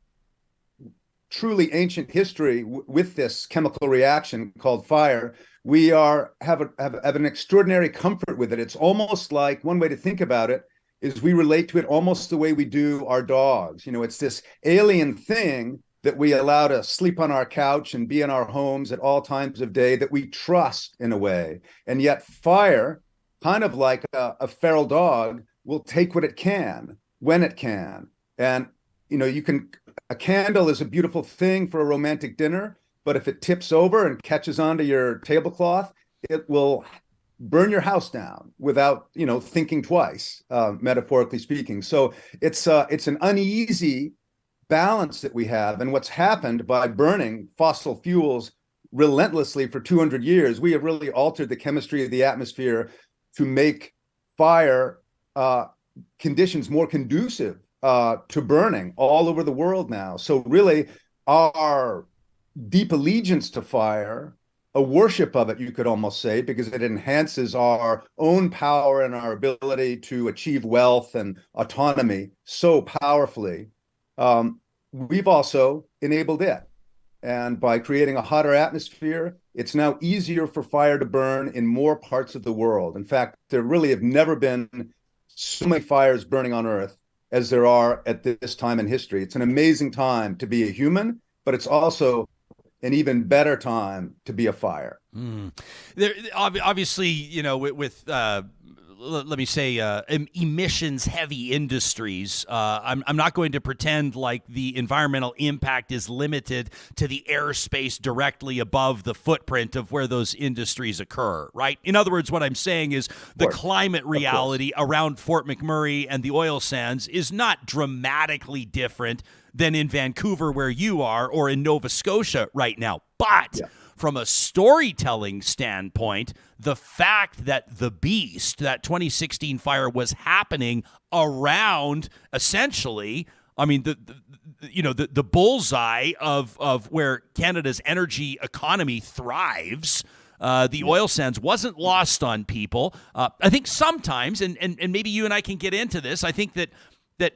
truly ancient history with this chemical reaction called fire, we have an extraordinary comfort with it. It's almost like, one way to think about it is we relate to it almost the way we do our dogs. It's this alien thing that we allow to sleep on our couch and be in our homes at all times of day, that we trust in a way. And yet fire, kind of like a feral dog, will take what it can when it can. And a candle is a beautiful thing for a romantic dinner, but if it tips over and catches onto your tablecloth, it will burn your house down without thinking twice, metaphorically speaking. So it's an uneasy balance that we have. And what's happened by burning fossil fuels relentlessly for 200 years, we have really altered the chemistry of the atmosphere to make fire conditions more conducive to burning all over the world now. So really, our deep allegiance to fire, a worship of it, you could almost say, because it enhances our own power and our ability to achieve wealth and autonomy so powerfully. We've also enabled it. And by creating a hotter atmosphere, it's now easier for fire to burn in more parts of the world. In fact, there really have never been so many fires burning on Earth as there are at this time in history. It's an amazing time to be a human, but it's also an even better time to be a fire. There, obviously, with let me say, emissions-heavy industries. I'm not going to pretend like the environmental impact is limited to the airspace directly above the footprint of where those industries occur, right? In other words, what I'm saying is the climate reality around Fort McMurray and the oil sands is not dramatically different than in Vancouver, where you are, or in Nova Scotia right now. But from a storytelling standpoint, the fact that the beast, that 2016 fire, was happening around essentially, I mean, the bullseye of where Canada's energy economy thrives, the oil sands, wasn't lost on people. I think sometimes, and maybe you and I can get into this, I think that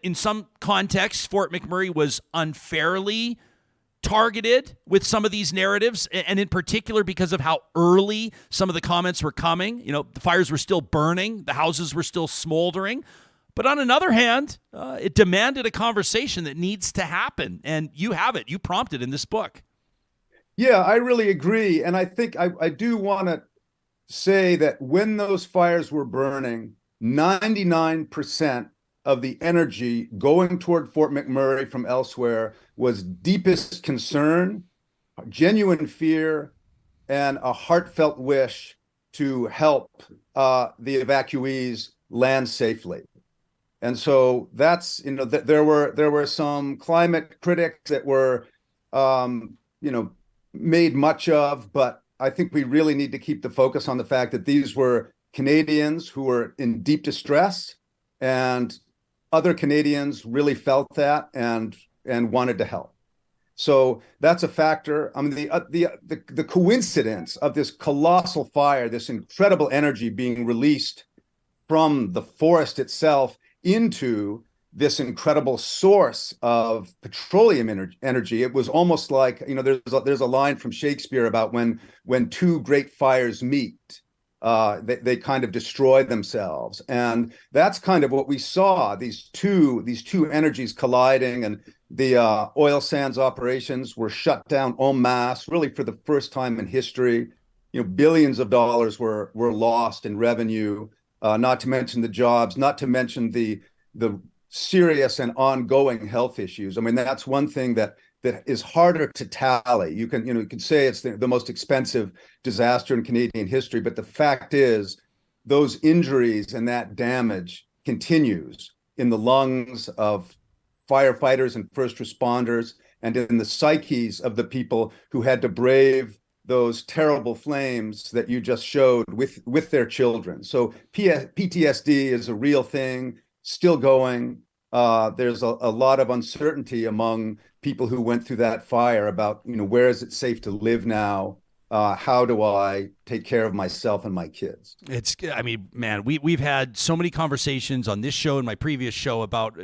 in some contexts, Fort McMurray was unfairly targeted with some of these narratives, and in particular because of how early some of the comments were coming. The fires were still burning, the houses were still smoldering. But on another hand, it demanded a conversation that needs to happen, and you have it. You prompted in this book. Yeah, I really agree. And I think I do want to say that when those fires were burning, 99% of the energy going toward Fort McMurray from elsewhere was deepest concern, genuine fear, and a heartfelt wish to help the evacuees land safely. And so that's, there were some climate critics that were, made much of, but I think we really need to keep the focus on the fact that these were Canadians who were in deep distress, and other Canadians really felt that and wanted to help. So that's a factor. I mean, the coincidence of this colossal fire, this incredible energy being released from the forest itself into this incredible source of petroleum energy. It was almost like, there's a line from Shakespeare about when two great fires meet, they kind of destroy themselves. And that's kind of what we saw, these two energies colliding, and the oil sands operations were shut down en masse, really for the first time in history. Billions of dollars were lost in revenue, not to mention the jobs, not to mention the serious and ongoing health issues. I mean, that's one thing that is harder to tally. You can say it's the most expensive disaster in Canadian history, but the fact is those injuries and that damage continues in the lungs of firefighters and first responders, and in the psyches of the people who had to brave those terrible flames that you just showed with their children. So PTSD is a real thing. still going. There's a lot of uncertainty among people who went through that fire about, where is it safe to live now? How do I take care of myself and my kids? Man, we've had so many conversations on this show and my previous show about,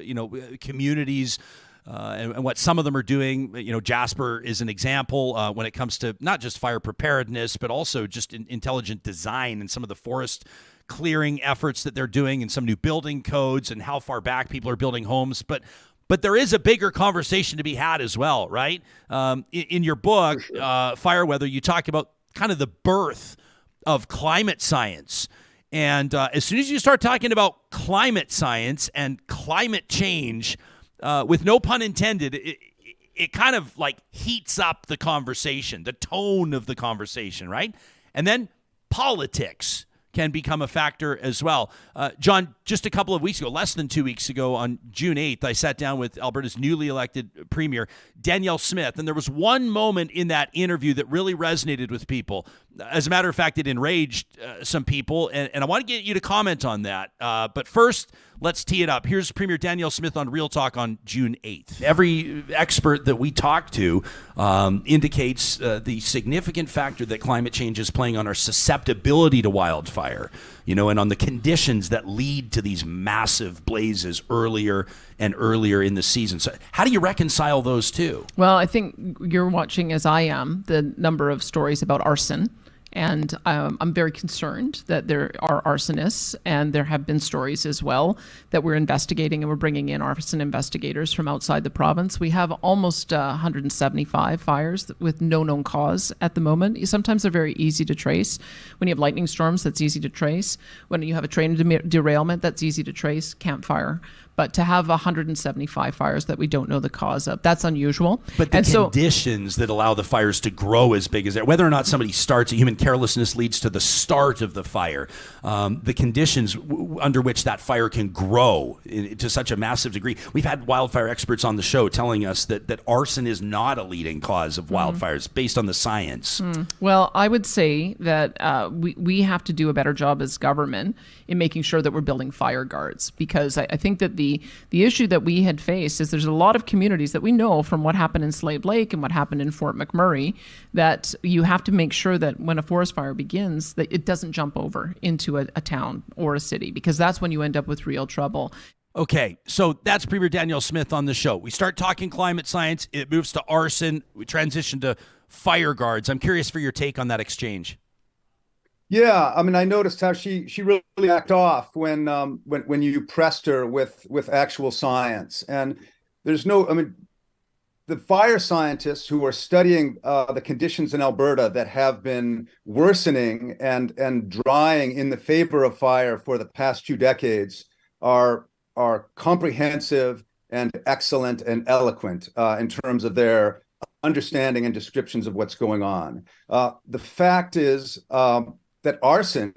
communities and what some of them are doing. Jasper is an example when it comes to not just fire preparedness, but also just intelligent design and some of the forest clearing efforts that they're doing and some new building codes and how far back people are building homes. But there is a bigger conversation to be had as well, right? In your book, Fire Weather, you talk about kind of the birth of climate science. And as soon as you start talking about climate science and climate change, with no pun intended, it kind of like heats up the conversation, the tone of the conversation, right? And then politics can become a factor as well. John, just a couple of weeks ago, less than 2 weeks ago, on June 8th, I sat down with Alberta's newly elected premier, Danielle Smith, and there was one moment in that interview that really resonated with people. As a matter of fact, it enraged some people, and I want to get you to comment on that. But first, let's tee it up. Here's Premier Danielle Smith on Real Talk on June 8th. Every expert that we talk to indicates the significant factor that climate change is playing on our susceptibility to wildfire, and on the conditions that lead to these massive blazes earlier and earlier in the season. So how do you reconcile those two? Well, I think you're watching, as I am, the number of stories about arson. And I'm very concerned that there are arsonists, and there have been stories as well that we're investigating, and we're bringing in arson investigators from outside the province. We have almost 175 fires with no known cause at the moment. Sometimes they're very easy to trace. When you have lightning storms, that's easy to trace. When you have a train derailment, that's easy to trace, campfire. But to have 175 fires that we don't know the cause of, that's unusual. But the conditions that allow the fires to grow as big as that, whether or not somebody starts, human carelessness leads to the start of the fire. The conditions under which that fire can grow to such a massive degree. We've had wildfire experts on the show telling us that arson is not a leading cause of wildfires based on the science. Well, I would say that we have to do a better job as government in making sure that we're building fire guards, because I think that the issue that we had faced is there's a lot of communities that we know from what happened in Slave Lake and what happened in Fort McMurray, that you have to make sure that when a forest fire begins, that it doesn't jump over into a town or a city, because that's when you end up with real trouble. Okay, so that's Premier Danielle Smith on the show. We start talking climate science, it moves to arson, we transition to fire guards. I'm curious for your take on that exchange. Yeah, I mean, I noticed how she really backed off when you pressed her with actual science. And the fire scientists who are studying the conditions in Alberta that have been worsening and drying in the favor of fire for the past 2 decades are comprehensive and excellent and eloquent in terms of their understanding and descriptions of what's going on. The fact is that arson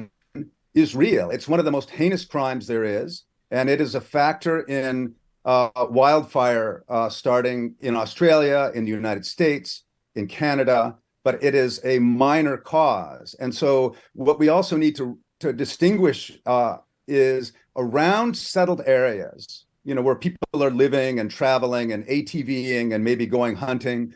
is real. It's one of the most heinous crimes there is, and it is a factor in wildfire starting in Australia, in the United States, in Canada, but it is a minor cause. And so what we also need to distinguish is around settled areas, where people are living and traveling and ATVing and maybe going hunting,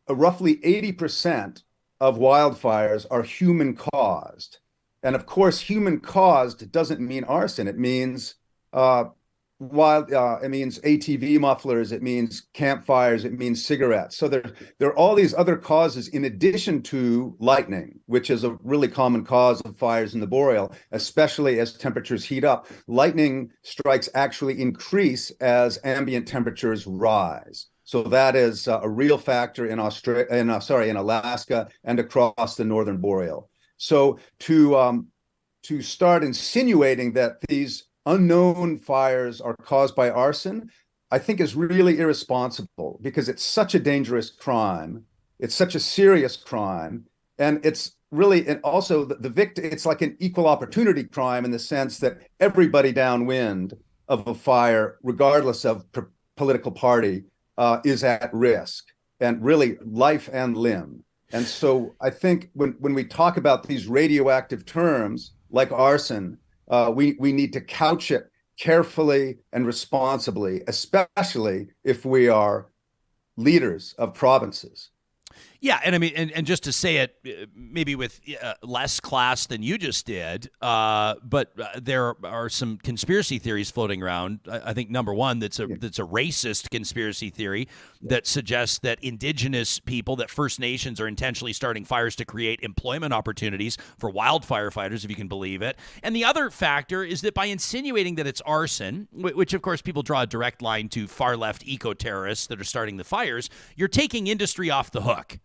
roughly 80% of wildfires are human caused. And of course, human caused doesn't mean arson. It means it means ATV mufflers, it means campfires, it means cigarettes. So there are all these other causes in addition to lightning, which is a really common cause of fires in the boreal, especially as temperatures heat up. Lightning strikes actually increase as ambient temperatures rise. So that is a real factor in Alaska and across the northern boreal. So to start insinuating that these unknown fires are caused by arson, I think is really irresponsible, because it's such a dangerous crime. It's such a serious crime. And it's really, and also the victim, it's like an equal opportunity crime in the sense that everybody downwind of a fire, regardless of political party, is at risk, and really life and limb. And so I think when we talk about these radioactive terms like arson, We need to couch it carefully and responsibly, especially if we are leaders of provinces. Yeah, and I mean, and just to say it maybe with less class than you just did, but there are some conspiracy theories floating around. I think number one, that's a racist conspiracy theory that suggests that Indigenous people, that First Nations, are intentionally starting fires to create employment opportunities for wildfire fighters, if you can believe it. And the other factor is that by insinuating that it's arson, which of course people draw a direct line to far left eco-terrorists that are starting the fires, you're taking industry off the hook.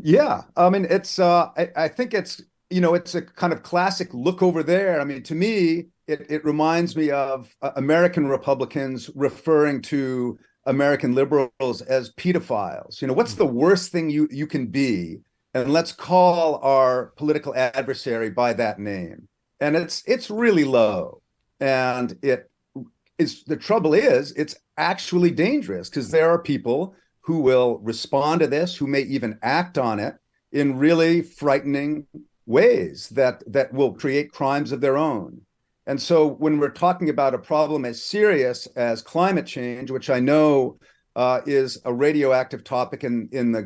Yeah. I mean, it's. I think it's. It's a kind of classic look over there. I mean, to me, it reminds me of American Republicans referring to American liberals as pedophiles. What's the worst thing you can be? And let's call our political adversary by that name. And it's really low. And the trouble is, it's actually dangerous because there are people who will respond to this, who may even act on it in really frightening ways that will create crimes of their own. And so when we're talking about a problem as serious as climate change, which I know is a radioactive topic in the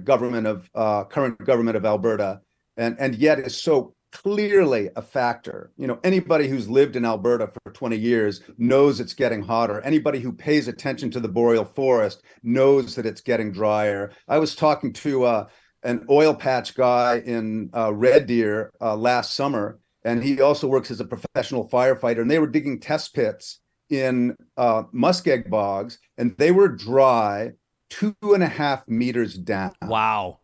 current government of Alberta, and yet is so clearly a factor. Anybody who's lived in Alberta for 20 years knows it's getting hotter. Anybody who pays attention to the boreal forest knows that it's getting drier. I was talking to an oil patch guy in Red Deer last summer, and he also works as a professional firefighter, and they were digging test pits in muskeg bogs, and they were dry 2.5 meters down. Wow.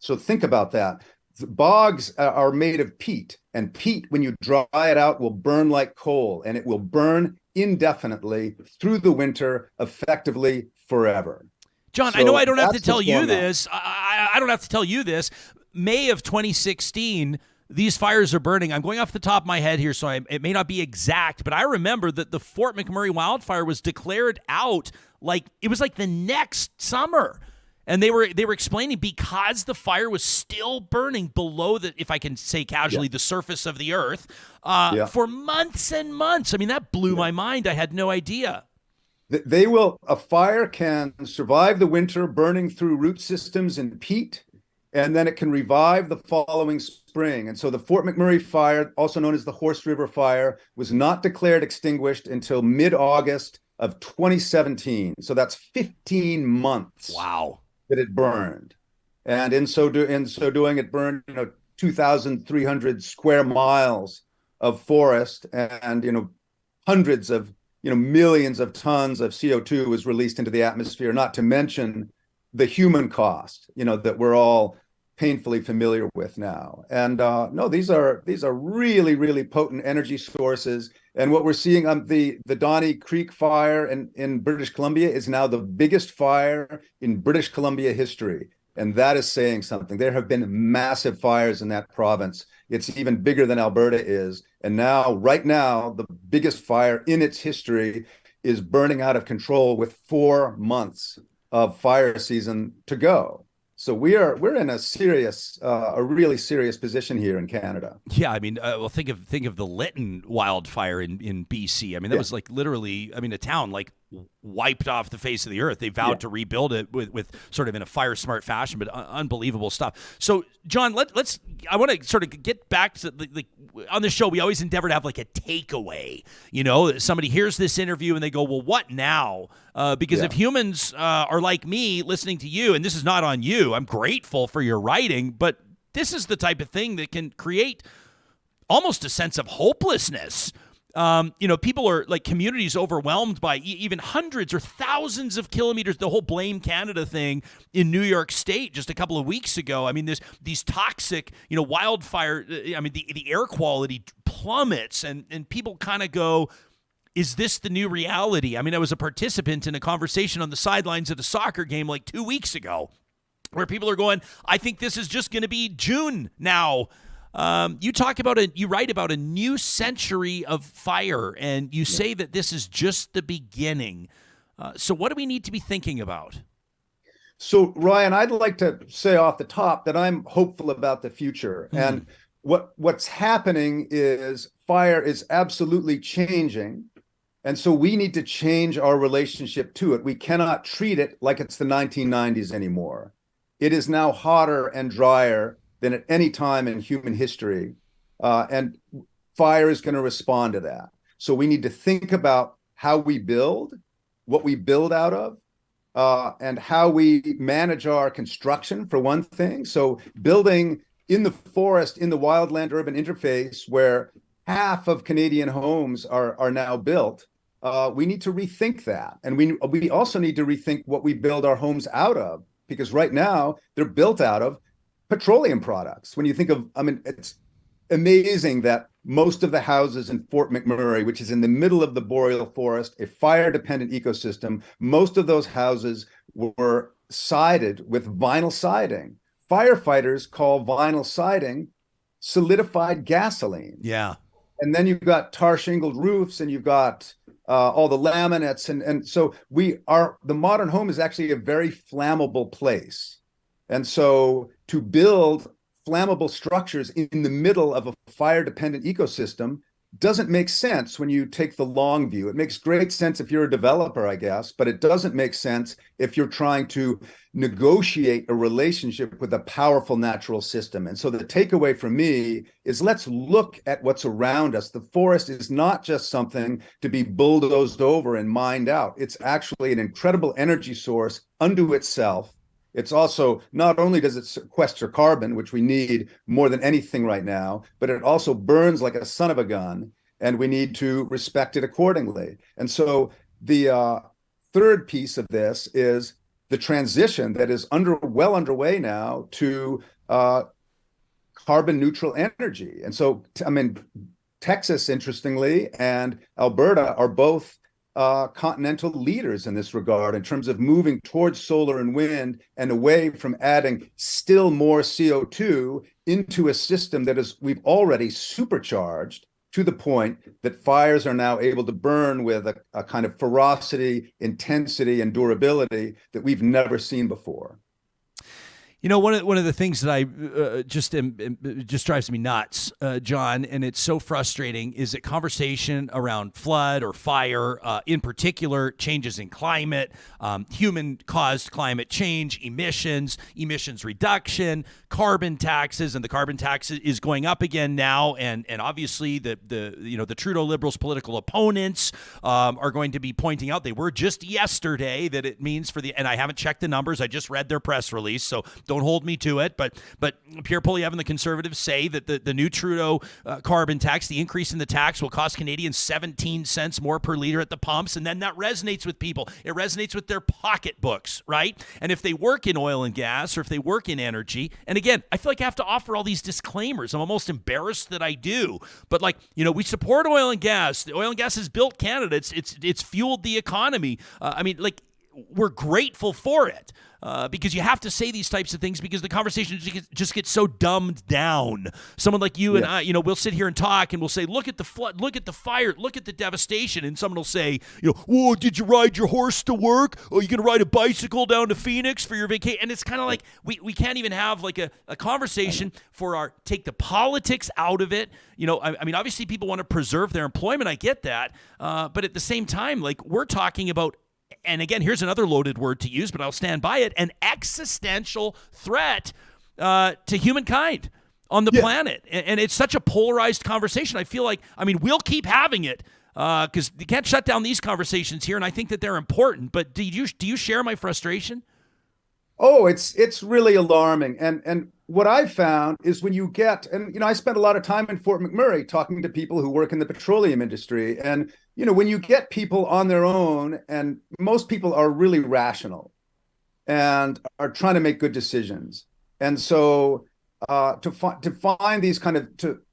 So think about that. The bogs are made of peat, and peat, when you dry it out, will burn like coal, and it will burn indefinitely through the winter, effectively forever. John, So I know I don't have to that's tell what's you going on. this. I don't have to tell you this. May of 2016, these fires are burning. I'm going off the top of my head here, so it may not be exact, but I remember that the Fort McMurray wildfire was declared out it was like the next summer. And they were explaining because the fire was still burning below if I can say casually, the surface of the earth for months and months. I mean, that blew my mind. I had no idea. A fire can survive the winter burning through root systems and peat, and then it can revive the following spring. And so the Fort McMurray fire, also known as the Horse River fire, was not declared extinguished until mid-August of 2017. So that's 15 months. Wow. That it burned, and in so doing, it burned 2,300 square miles of forest, and hundreds of millions of tons of CO2 was released into the atmosphere. Not to mention the human cost, that we're all painfully familiar with now. And no, these are really, really potent energy sources. And what we're seeing on the Donny Creek fire in British Columbia is now the biggest fire in British Columbia history. And that is saying something. There have been massive fires in that province. It's even bigger than Alberta is. And right now, the biggest fire in its history is burning out of control with 4 months of fire season to go. So we're in a really serious position here in Canada. Yeah, I mean, well, think of the Lytton wildfire in BC. I mean, that was literally, a town wiped off the face of the earth. They vowed to rebuild it with sort of in a fire smart fashion, but unbelievable stuff. So, John, I want to sort of get back to on the show. We always endeavor to have a takeaway. Somebody hears this interview and they go, "Well, what now?" Because if humans are like me, listening to you, and this is not on you, I'm grateful for your writing, but this is the type of thing that can create almost a sense of hopelessness. People are communities overwhelmed by even hundreds or thousands of kilometers. The whole Blame Canada thing in New York State just a couple of weeks ago. I mean, these toxic, wildfire. The air quality plummets, and people kind of go, is this the new reality? I mean, I was a participant in a conversation on the sidelines at a soccer game 2 weeks ago where people are going, I think this is just going to be June now. You write about a new century of fire, and you say that this is just the beginning. So what do we need to be thinking about? So, Ryan, I'd like to say off the top that I'm hopeful about the future. And what's happening is fire is absolutely changing. And so we need to change our relationship to it. We cannot treat it like it's the 1990s anymore. It is now hotter and drier than at any time in human history. And fire is going to respond to that. So we need to think about how we build, what we build out of, and how we manage our construction, for one thing. So building in the forest, in the wildland urban interface, where half of Canadian homes are now built, we need to rethink that. And we also need to rethink what we build our homes out of, because right now they're built out of petroleum products. When you think of, it's amazing that most of the houses in Fort McMurray, which is in the middle of the boreal forest, a fire-dependent ecosystem, most of those houses were sided with vinyl siding. Firefighters call vinyl siding solidified gasoline. Yeah. And then you've got tar shingled roofs, and you've got all the laminates. And so the modern home is actually a very flammable place. And so to build flammable structures in the middle of a fire-dependent ecosystem doesn't make sense when you take the long view. It makes great sense if you're a developer, I guess, but it doesn't make sense if you're trying to negotiate a relationship with a powerful natural system. And so the takeaway from me is, let's look at what's around us. The forest is not just something to be bulldozed over and mined out. It's actually an incredible energy source unto itself. It's also, not only does it sequester carbon, which we need more than anything right now, but it also burns like a son of a gun, and we need to respect it accordingly. And so the third piece of this is the transition that is well underway now to carbon neutral energy. And so, Texas, interestingly, and Alberta are both continental leaders in this regard in terms of moving towards solar and wind and away from adding still more CO2 into a system that we've already supercharged to the point that fires are now able to burn with a kind of ferocity, intensity, and durability that we've never seen before. You know, one of the things that I just drives me nuts, John, and it's so frustrating, is that conversation around flood or fire, in particular, changes in climate, human-caused climate change, emissions reduction, carbon taxes, and the carbon tax is going up again now, and obviously the Trudeau Liberals' political opponents are going to be pointing out, they were just yesterday, that it means and I haven't checked the numbers, I just read their press release, so don't hold me to it, but Pierre Poilievre and the Conservatives say that the new Trudeau carbon tax, the increase in the tax, will cost Canadians 17 cents more per liter at the pumps, and then that resonates with people. It resonates with their pocketbooks, right? And if they work in oil and gas, or if they work in energy, and again, I feel like I have to offer all these disclaimers. I'm almost embarrassed that I do, but we support oil and gas. The oil and gas has built Canada. It's fueled the economy. We're grateful for it. Because you have to say these types of things, because the conversation just gets so dumbed down. Someone like you and I, we'll sit here and talk, and we'll say, look at the flood, look at the fire, look at the devastation. And someone will say, whoa, did you ride your horse to work? Or are you going to ride a bicycle down to Phoenix for your vacation? And it's kind of like we can't even have like a conversation take the politics out of it. Obviously people want to preserve their employment. I get that. But at the same time, we're talking about, and again, here's another loaded word to use, but I'll stand by it, an existential threat to humankind on the planet. And it's such a polarized conversation. I feel like, we'll keep having it because you can't shut down these conversations here, and I think that they're important. But do you share my frustration? Oh, it's really alarming. And what I've found is when you get, and I spent a lot of time in Fort McMurray talking to people who work in the petroleum industry, and when you get people on their own, and most people are really rational and are trying to make good decisions, and so to find these kind of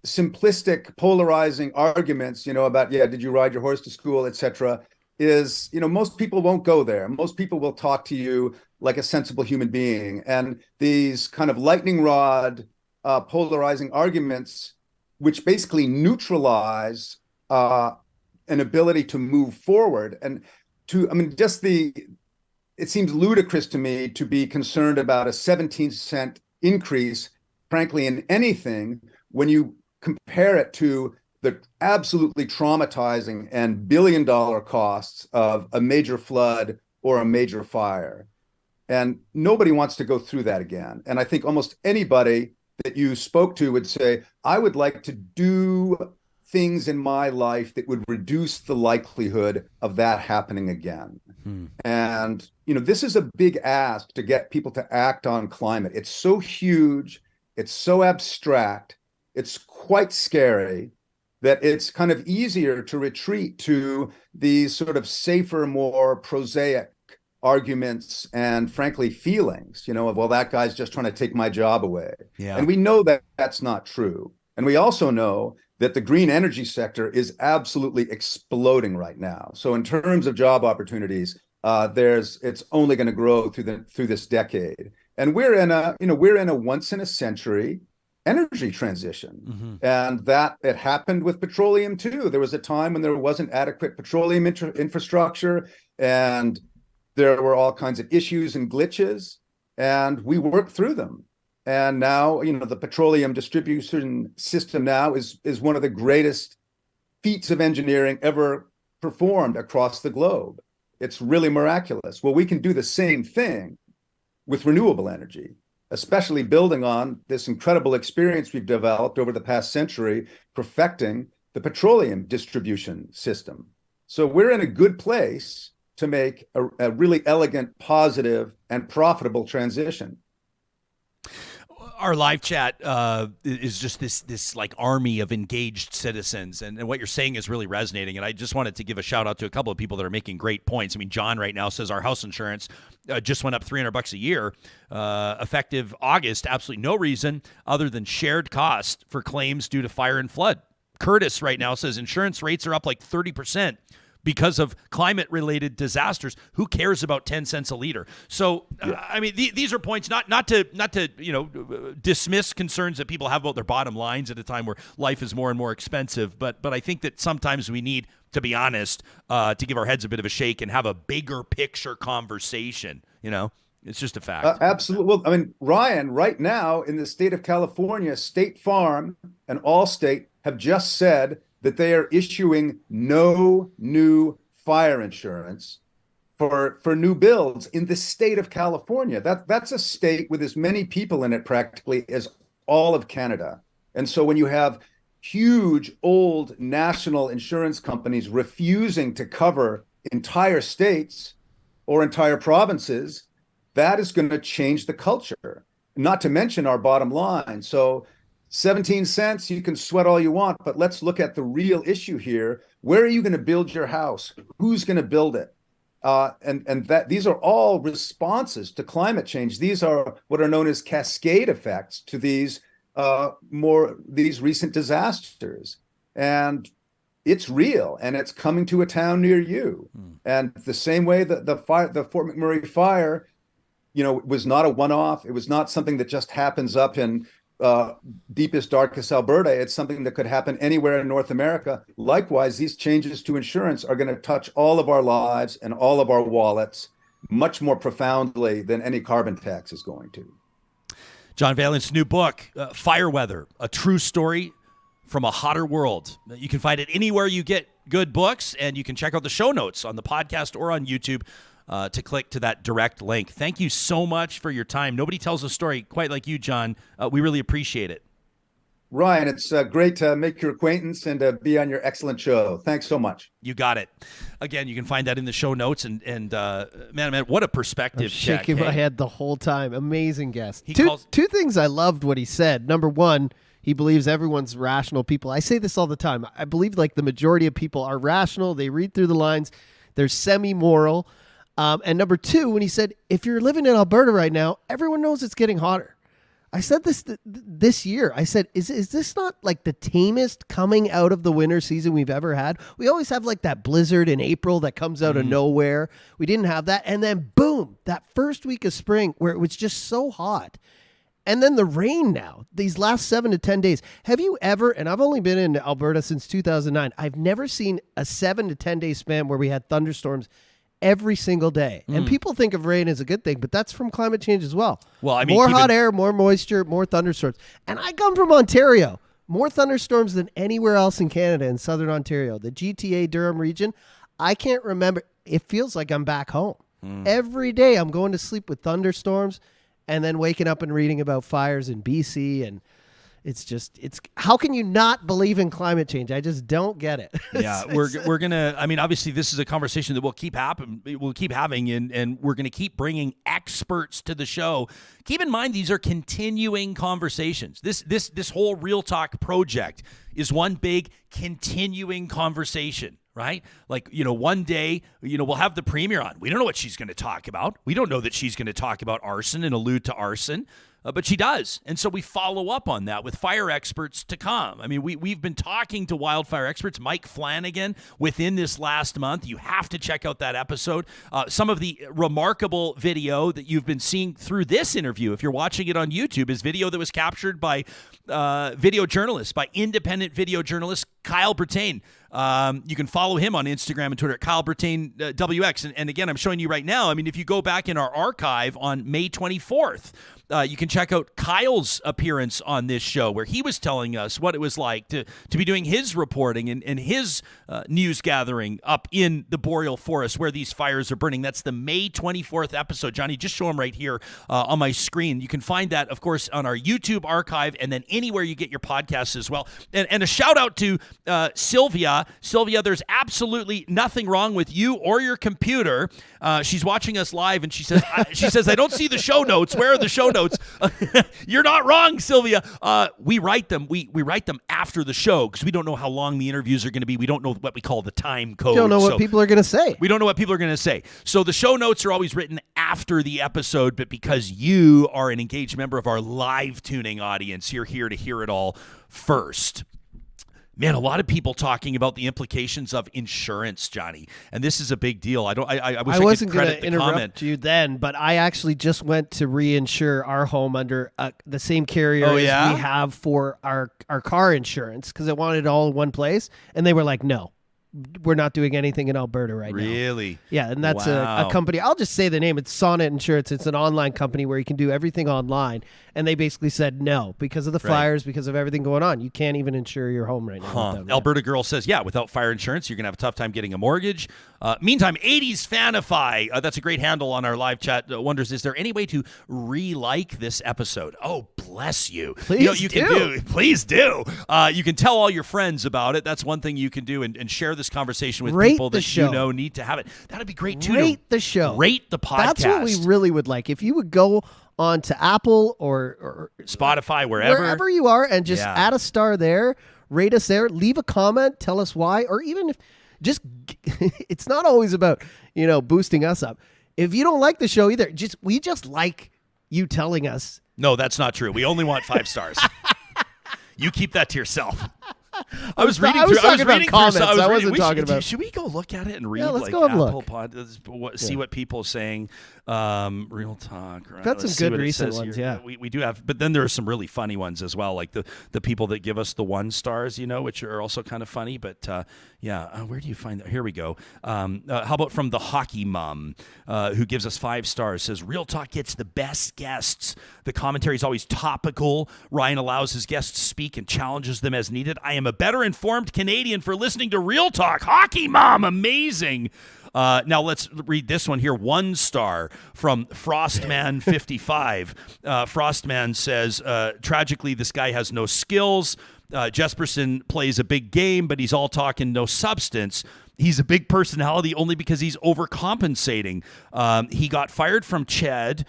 simplistic, polarizing arguments, about did you ride your horse to school, etc., is most people won't go there. Most people will talk to you like a sensible human being, and these kind of lightning rod polarizing arguments, which basically neutralize an ability to move forward. And it seems ludicrous to me to be concerned about a 17-cent increase, frankly, in anything, when you compare it to the absolutely traumatizing and billion-dollar costs of a major flood or a major fire. And nobody wants to go through that again. And I think almost anybody that you spoke to would say, I would like to do things in my life that would reduce the likelihood of that happening again. And, this is a big ask to get people to act on climate. It's so huge. It's so abstract. It's quite scary that it's kind of easier to retreat to these sort of safer, more prosaic arguments and frankly feelings, of, well, that guy's just trying to take my job away. Yeah. And we know that that's not true. And we also know that the green energy sector is absolutely exploding right now. So in terms of job opportunities, it's only going to grow through this decade. And we're in a once in a century energy transition. And that it happened with petroleum too. There was a time when there wasn't adequate petroleum infrastructure, and there were all kinds of issues and glitches, and we worked through them. And now, the petroleum distribution system now is one of the greatest feats of engineering ever performed across the globe. It's really miraculous. Well, we can do the same thing with renewable energy, especially building on this incredible experience we've developed over the past century, perfecting the petroleum distribution system. So we're in a good place to make a really elegant, positive, and profitable transition. Our live chat is just this like army of engaged citizens, and what you're saying is really resonating. And I just wanted to give a shout out to a couple of people that are making great points. I mean, John right now says our house insurance just went up $300 a year, effective August. Absolutely no reason other than shared cost for claims due to fire and flood. Curtis right now says insurance rates are up like 30%. Because of climate-related disasters. Who cares about 10 cents a liter? So, I mean, these are points not to dismiss concerns that people have about their bottom lines at a time where life is more and more expensive. But I think that sometimes we need, to be honest, to give our heads a bit of a shake and have a bigger picture conversation. It's just a fact. Absolutely. Well, I mean, Ryan, right now in the state of California, State Farm and Allstate have just said that they are issuing no new fire insurance for new builds in the state of California. That's a state with as many people in it practically as all of Canada. And so when you have huge old national insurance companies refusing to cover entire states or entire provinces, that is going to change the culture, not to mention our bottom line. So 17 cents, you can sweat all you want, but let's look at the real issue here. Where are you going to build your house? Who's going to build it? And that these are all responses to climate change. These are what are known as cascade effects to these recent disasters. And it's real, and it's coming to a town near you. And the same way that the Fort McMurray fire, was not a one-off. It was not something that just happens up in deepest, darkest Alberta. It's something that could happen anywhere in North America. Likewise, these changes to insurance are going to touch all of our lives and all of our wallets much more profoundly than any carbon tax is going to. John Vaillant's new book, Fire Weather, a true story from a hotter world. You can find it anywhere you get good books, and you can check out the show notes on the podcast or on YouTube to click to that direct link. Thank you so much for your time. Nobody tells a story quite like you, John. We really appreciate it. Ryan, it's great to make your acquaintance and be on your excellent show. Thanks so much. You got it. Again, you can find that in the show notes. And man, what a perspective. I'm shaking my head the whole time. Amazing guest. Two things I loved what he said. Number one, he believes everyone's rational people. I say this all the time. I believe like the majority of people are rational. They read through the lines. They're semi-moral. And number two, when he said, if you're living in Alberta right now, everyone knows it's getting hotter. I said this year. I said, is this not like the tamest coming out of the winter season we've ever had? We always have like that blizzard in April that comes out of nowhere. We didn't have that. And then boom, that first week of spring where it was just so hot. And then the rain now, these last 7 to 10 days. Have you ever, and I've only been in Alberta since 2009, I've never seen a 7 to 10 day span where we had thunderstorms every single day. And people think of rain as a good thing, but that's from climate change as well. Well, I mean, more hot air, more moisture, more thunderstorms. And I come from Ontario, More thunderstorms than anywhere else in Canada in southern Ontario. The GTA Durham region, I can't remember. It feels like I'm back home. Every day I'm going to sleep with thunderstorms and then waking up and reading about fires in BC. And it's how can you not believe in climate change? I just don't get it. Yeah, we're gonna. I mean, obviously, this is a conversation that we'll keep having, and we're gonna keep bringing experts to the show. Keep in mind, these are continuing conversations. This whole Real Talk project is one big continuing conversation. Right? Like, one day, we'll have the premier on. We don't know what she's going to talk about. We don't know that she's going to talk about arson and allude to arson, but she does. And so we follow up on that with fire experts to come. I mean, we've been talking to wildfire experts, Mike Flanagan, within this last month. You have to check out that episode. Some of the remarkable video that you've been seeing through this interview, if you're watching it on YouTube, is video that was captured by independent video journalist Kyle Brattain. You can follow him on Instagram and Twitter at Kyle Brattain WX. And again, I'm showing you right now. I mean, if you go back in our archive on May 24th, you can check out Kyle's appearance on this show where he was telling us what it was like to be doing his reporting and his news gathering up in the boreal forest where these fires are burning. That's the May 24th episode. Johnny, just show him right here on my screen. You can find that, of course, on our YouTube archive and then anywhere you get your podcasts as well. And a shout out to Sylvia. Sylvia, there's absolutely nothing wrong with you or your computer. She's watching us live and she says, I don't see the show notes. Where are the show notes? You're not wrong, Sylvia. We write them. We write them after the show because we don't know how long the interviews are going to be. We don't know what we call the time code. We don't know what people are going to say. We don't know what people are going to say. So the show notes are always written after the episode, but because you are an engaged member of our live tuning audience, you're here to hear it all first. Man, a lot of people talking about the implications of insurance, Johnny, and this is a big deal. I wish I wasn't going to interrupt you then, but I actually just went to reinsure our home under the same carrier as we have for our car insurance because I wanted it all in one place, and they were like, no. We're not doing anything in Alberta right now. Really? Yeah, and that's a company. I'll just say the name. It's Sonnet Insurance. It's an online company where you can do everything online. And they basically said no because of the fires, because of everything going on. You can't even insure your home right now. Alberta Girl says, without fire insurance, you're going to have a tough time getting a mortgage. Meantime, 80s Fanify, that's a great handle on our live chat, wonders, is there any way to re-like this episode? Oh, bless you. Please Please do. You can tell all your friends about it. That's one thing you can do and share this conversation with people that you know need to have it. That'd be great too. Rate the show. Rate the podcast. That's what we really would like. If you would go on to Apple or Spotify, wherever you are, and just add a star there, rate us there, leave a comment, tell us why, or even if it's not always about, boosting us up. If you don't like the show either, we just like you telling us. No, that's not true. We only want 5 stars. You I was talking about comments. I wasn't talking about. Should we go look at it and read? Yeah, let's go have a look. See what people are saying. Real Talk. Right? Got some good recent ones. Here. Yeah, we do have, but then there are some really funny ones as well, like the people that give us the 1 stars, which are also kind of funny. But where do you find that? Here we go. How about from the Hockey Mom, who gives us 5 stars? Says Real Talk gets the best guests. The commentary is always topical. Ryan allows his guests to speak and challenges them as needed. I am a better informed Canadian for listening to Real Talk. Hockey Mom, amazing. Now let's read this one here. 1 star from Frostman55. Frostman says, tragically, this guy has no skills. Jesperson plays a big game, but he's all talk and no substance. He's a big personality only because he's overcompensating. He got fired from Ched.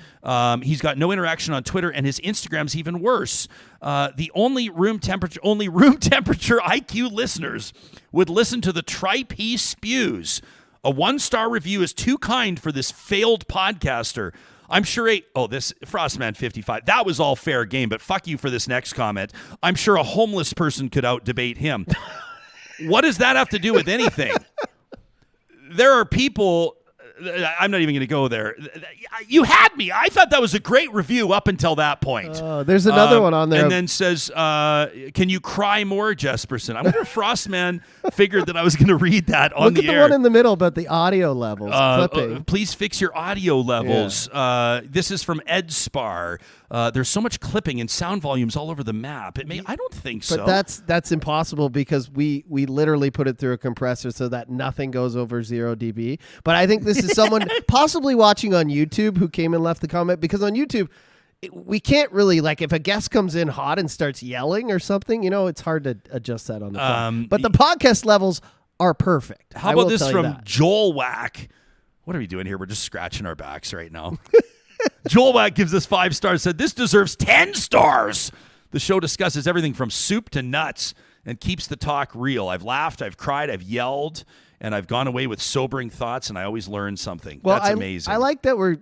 He's got no interaction on Twitter, and his Instagram's even worse. The only room temperature IQ listeners would listen to the tripe he spews. A 1-star review is too kind for this failed podcaster. I'm sure this Frostman55, that was all fair game, but fuck you for this next comment. I'm sure a homeless person could out-debate him. What does that have to do with anything? There are people, I'm not even going to go there. You had me. I thought that was a great review up until that point. There's another one on there. And then says, can you cry more, Jesperson? I wonder if Frostman figured that I was going to read that on the air. Look at the one in the middle about the audio levels. Please fix your audio levels. This is from Ed Spar. there's so much clipping and sound volumes all over the map. I don't think so. But that's impossible because we literally put it through a compressor so that nothing goes over 0 dB. But I think this is someone possibly watching on YouTube who came and left the comment, because on YouTube, we can't really, like, if a guest comes in hot and starts yelling or something, it's hard to adjust that on the phone. But the podcast levels are perfect. How about this from Joel Wack? What are we doing here? We're just scratching our backs right now. Joel Wack gives us 5 stars, said, "This deserves 10 stars. The show discusses everything from soup to nuts and keeps the talk real. I've laughed, I've cried, I've yelled, and I've gone away with sobering thoughts, and I always learn something." Well, That's amazing. I like that we're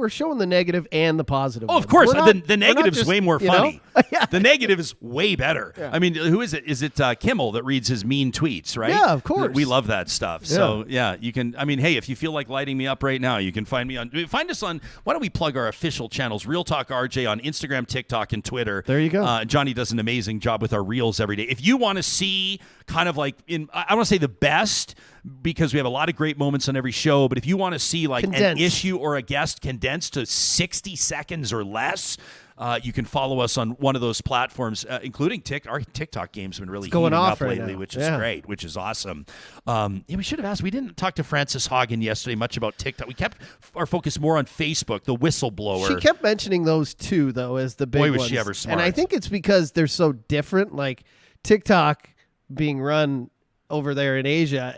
showing the negative and the positive. Oh, of course. The negative is way more funny. Yeah. The negative is way better. Yeah. I mean, who is it? Is it Kimmel that reads his mean tweets, right? Yeah, of course. We love that stuff. Yeah. So, yeah, you can, hey, if you feel like lighting me up right now, you can find us on, why don't we plug our official channels, Real Talk RJ on Instagram, TikTok, and Twitter. There you go. Johnny does an amazing job with our reels every day. If you want to see kind of like, I want to say the best, because we have a lot of great moments on every show, but if you want to see like an issue or a guest condensed to 60 seconds or less, you can follow us on one of those platforms, including our TikTok game's been really heating up lately, which is great, which is awesome. We should have asked. We didn't talk to Frances Haugen yesterday much about TikTok. We kept our focus more on Facebook, the whistleblower. She kept mentioning those two, though, as the big ones. Boy, was she ever smart. And I think it's because they're so different. Like TikTok being run over there in Asia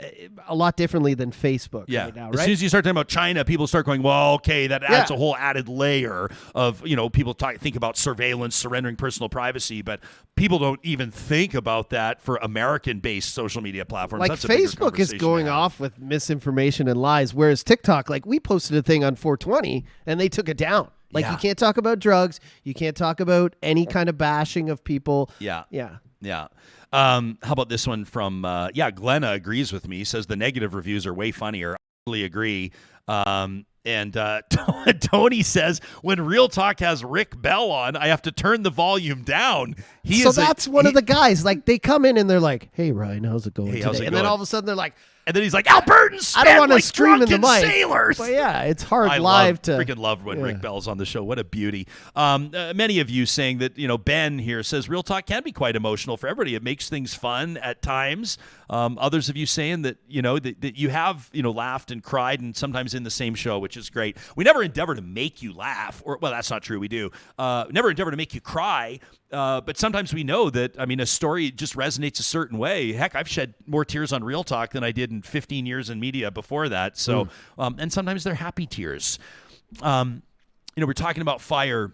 a lot differently than Facebook right now, right? As soon as you start talking about China, people start going, well, okay, that adds a whole added layer of, people think about surveillance, surrendering personal privacy, but people don't even think about that for American-based social media platforms. Like Facebook is going off with misinformation and lies, whereas TikTok, like we posted a thing on 420 and they took it down. Like you can't talk about drugs. You can't talk about any kind of bashing of people. Yeah. How about this one from, Glenna agrees with me, says the negative reviews are way funnier. I totally agree. And Tony says, when Real Talk has Rick Bell on, I have to turn the volume down. That's one of the guys. Like they come in and they're like, "Hey Ryan, how's it going today?" And then all of a sudden they're like, and then he's like, Albertans, I don't want to scream in the mic. Sailors. But yeah, it's hard I freaking love when Rick Bell's on the show. What a beauty. Many of you saying that, Ben here says Real Talk can be quite emotional for everybody. It makes things fun at times. Others of you saying that, that you have, laughed and cried and sometimes in the same show, which is great. We never endeavor to make you laugh that's not true. We do. Never endeavor to make you cry. But sometimes we know that, a story just resonates a certain way. Heck, I've shed more tears on Real Talk than I did in 15 years in media before that. So, and sometimes they're happy tears. We're talking about fire.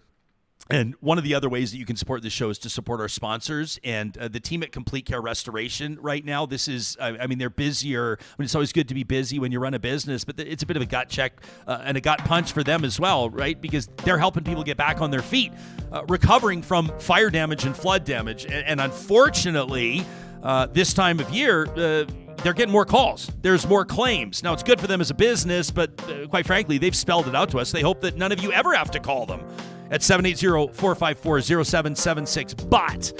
And one of the other ways that you can support this show is to support our sponsors and the team at Complete Care Restoration right now. This is, they're busier. It's always good to be busy when you run a business, but it's a bit of a gut check and a gut punch for them as well, right? Because they're helping people get back on their feet, recovering from fire damage and flood damage. And unfortunately, this time of year, they're getting more calls. There's more claims. Now, it's good for them as a business, but quite frankly, they've spelled it out to us. They hope that none of you ever have to call them at 780-454-0776. But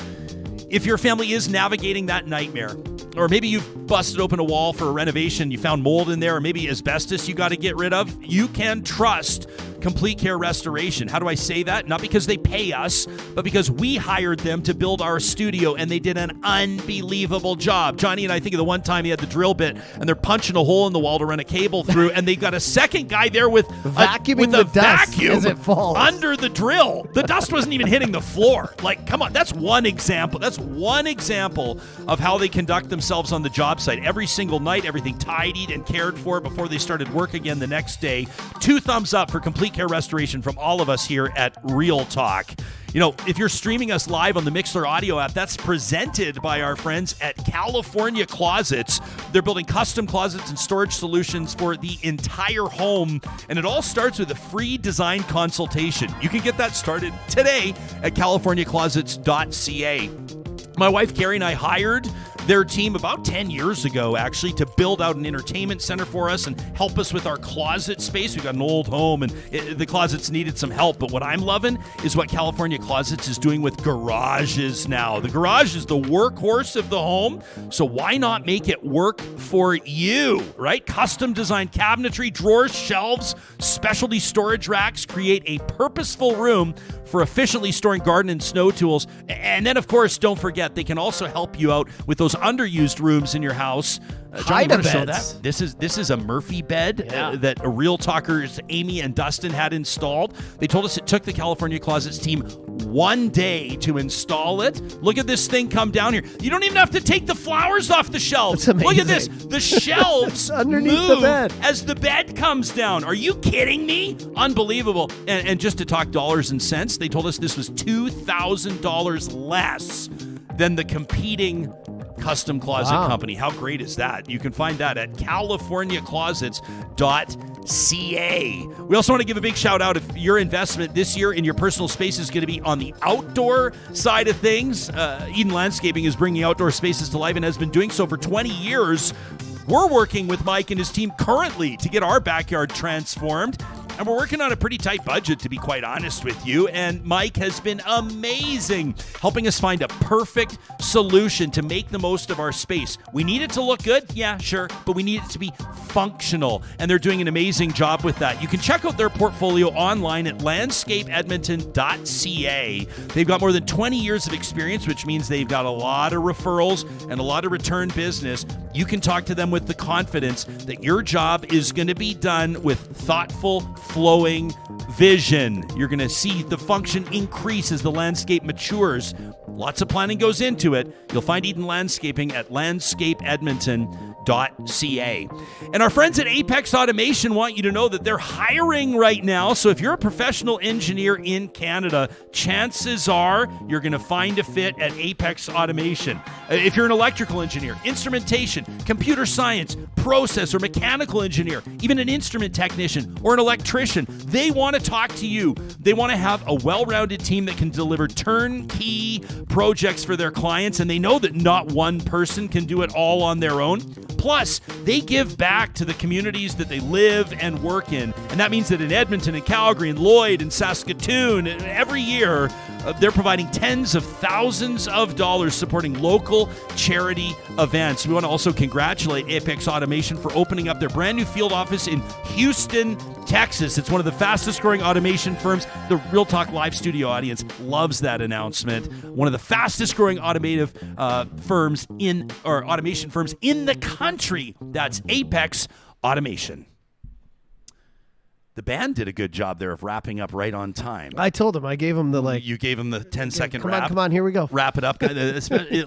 if your family is navigating that nightmare, or maybe you've busted open a wall for a renovation, you found mold in there, or maybe asbestos you got to get rid of, you can trust Complete Care Restoration. How do I say that? Not because they pay us, but because we hired them to build our studio, and they did an unbelievable job. Johnny and I think of the one time he had the drill bit, and they're punching a hole in the wall to run a cable through, and they got a second guy there with vacuuming the dust vacuum as it falls under the drill. The dust wasn't even hitting the floor. Like, come on, that's one example. That's one example of how they conduct themselves on the job site. Every single night, everything tidied and cared for before they started work again the next day. 2 thumbs up for Complete Care Restoration from all of us here at Real Talk. If you're streaming us live on the Mixler audio app, that's presented by our friends at California Closets. They're building custom closets and storage solutions for the entire home, and it all starts with a free design consultation. You can get that started today at californiaclosets.ca. My wife, Carrie, and I hired their team about 10 years ago, actually, to build out an entertainment center for us and help us with our closet space. We've got an old home, and the closets needed some help. But what I'm loving is what California Closets is doing with garages now. The garage is the workhorse of the home, so why not make it work for you, right? Custom designed cabinetry, drawers, shelves, specialty storage racks create a purposeful room for efficiently storing garden and snow tools. And then, of course, don't forget, they can also help you out with those underused rooms in your house. Johnny, you want to show that? This is a Murphy bed that a Real Talkers Amy and Dustin had installed. They told us it took the California Closets team 1 day to install it. Look at this thing come down here. You don't even have to take the flowers off the shelves. That's amazing. Look at this. The shelves underneath move the bed as the bed comes down. Are you kidding me? Unbelievable. And just to talk dollars and cents, they told us this was $2,000 less than the competing custom closet company. How great is that? You can find that at californiaclosets.ca. We also want to give a big shout out if your investment this year in your personal space is going to be on the outdoor side of things. Eden Landscaping is bringing outdoor spaces to life and has been doing so for 20 years. We're working with Mike and his team currently to get our backyard transformed. And we're working on a pretty tight budget, to be quite honest with you. And Mike has been amazing, helping us find a perfect solution to make the most of our space. We need it to look good, yeah, sure, but we need it to be functional. And they're doing an amazing job with that. You can check out their portfolio online at landscapeedmonton.ca. They've got more than 20 years of experience, which means they've got a lot of referrals and a lot of return business. You can talk to them with the confidence that your job is going to be done with thoughtful, flowing vision. You're going to see the function increase as the landscape matures. Lots of planning goes into it. You'll find Eden Landscaping at landscapeedmonton.ca. And our friends at Apex Automation want you to know that they're hiring right now. So if you're a professional engineer in Canada, chances are you're going to find a fit at Apex Automation. If you're an electrical engineer, instrumentation, computer science, process or mechanical engineer, even an instrument technician or an electrician, they want to talk to you. They want to have a well-rounded team that can deliver turnkey projects for their clients, and they know that not one person can do it all on their own. Plus, they give back to the communities that they live and work in, and that means that in Edmonton and Calgary and Lloyd and Saskatoon, every year, they're providing tens of thousands of dollars supporting local charity events. We want to also congratulate Apex Automation for opening up their brand new field office in Houston, Texas. It's one of the fastest growing automation firms. The Real Talk Live studio audience loves that announcement. One of the fastest growing automation firms in the country. That's Apex Automation. The band did a good job there of wrapping up right on time. I told him. I gave him the You gave him the 10-second come wrap. Come on, here we go. Wrap it up.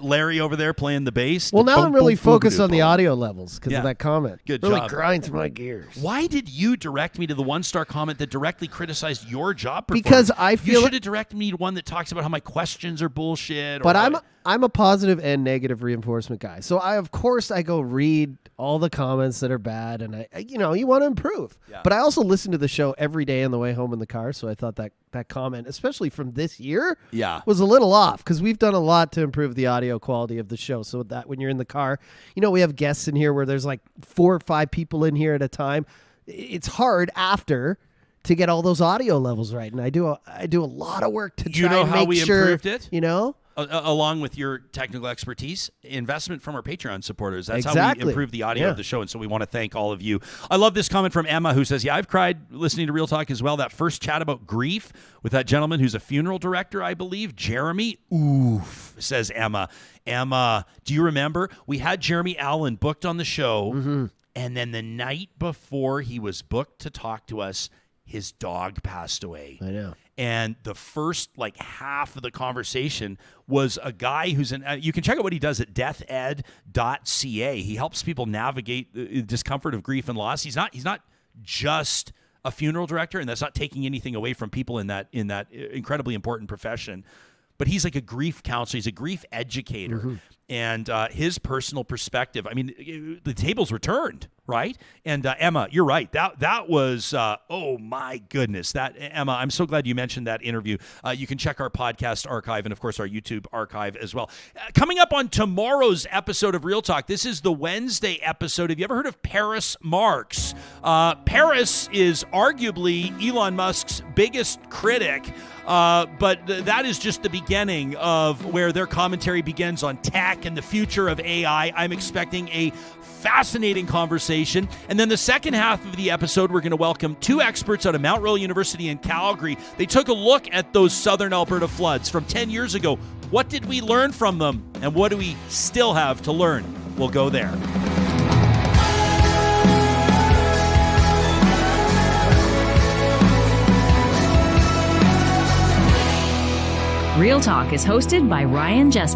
Larry over there playing the bass. Well, now I'm really focused on the audio levels because of that comment. Good really job. grinds my gears. Why did you direct me to the one-star comment that directly criticized your job performance? Because I feel you should have directed me to one that talks about how my questions are bullshit. But I'm a positive and negative reinforcement guy. So of course I go read all the comments that are bad, and you want to improve. Yeah. But I also listen to the show every day on the way home in the car, so I thought that comment, especially from this year, was a little off because we've done a lot to improve the audio quality of the show. So that when you're in the car, we have guests in here where there's like 4 or 5 people in here at a time. It's hard after to get all those audio levels right, and I do a lot of work to try and make sure. Improved it? Along with your technical expertise, investment from our Patreon supporters. That's how we improve the audio of the show, and so we want to thank all of you. I love this comment from Emma, who says, I've cried listening to Real Talk as well. That first chat about grief with that gentleman who's a funeral director, I believe, Jeremy. Oof, says Emma. Emma, do you remember? We had Jeremy Allen booked on the show, and then the night before he was booked to talk to us, his dog passed away. I know. And the first half of the conversation was a guy who's you can check out what he does at deathed.ca. He helps people navigate the discomfort of grief and loss. He's not just a funeral director, and that's not taking anything away from people in that incredibly important profession. But he's like a grief counselor. He's a grief educator. and his personal perspective. I mean, the tables were turned, right? And Emma, you're right. That was, oh my goodness. Emma, I'm so glad you mentioned that interview. You can check our podcast archive and, of course, our YouTube archive as well. Coming up on tomorrow's episode of Real Talk, this is the Wednesday episode. Have you ever heard of Paris Marx? Paris is arguably Elon Musk's biggest critic, but that is just the beginning of where their commentary begins on tech and the future of AI. I'm expecting a fascinating conversation. And then the second half of the episode, we're going to welcome two experts out of Mount Royal University in Calgary. They took a look at those southern Alberta floods from 10 years ago. What did we learn from them? And what do we still have to learn? We'll go there. Real Talk is hosted by Ryan Jesperson.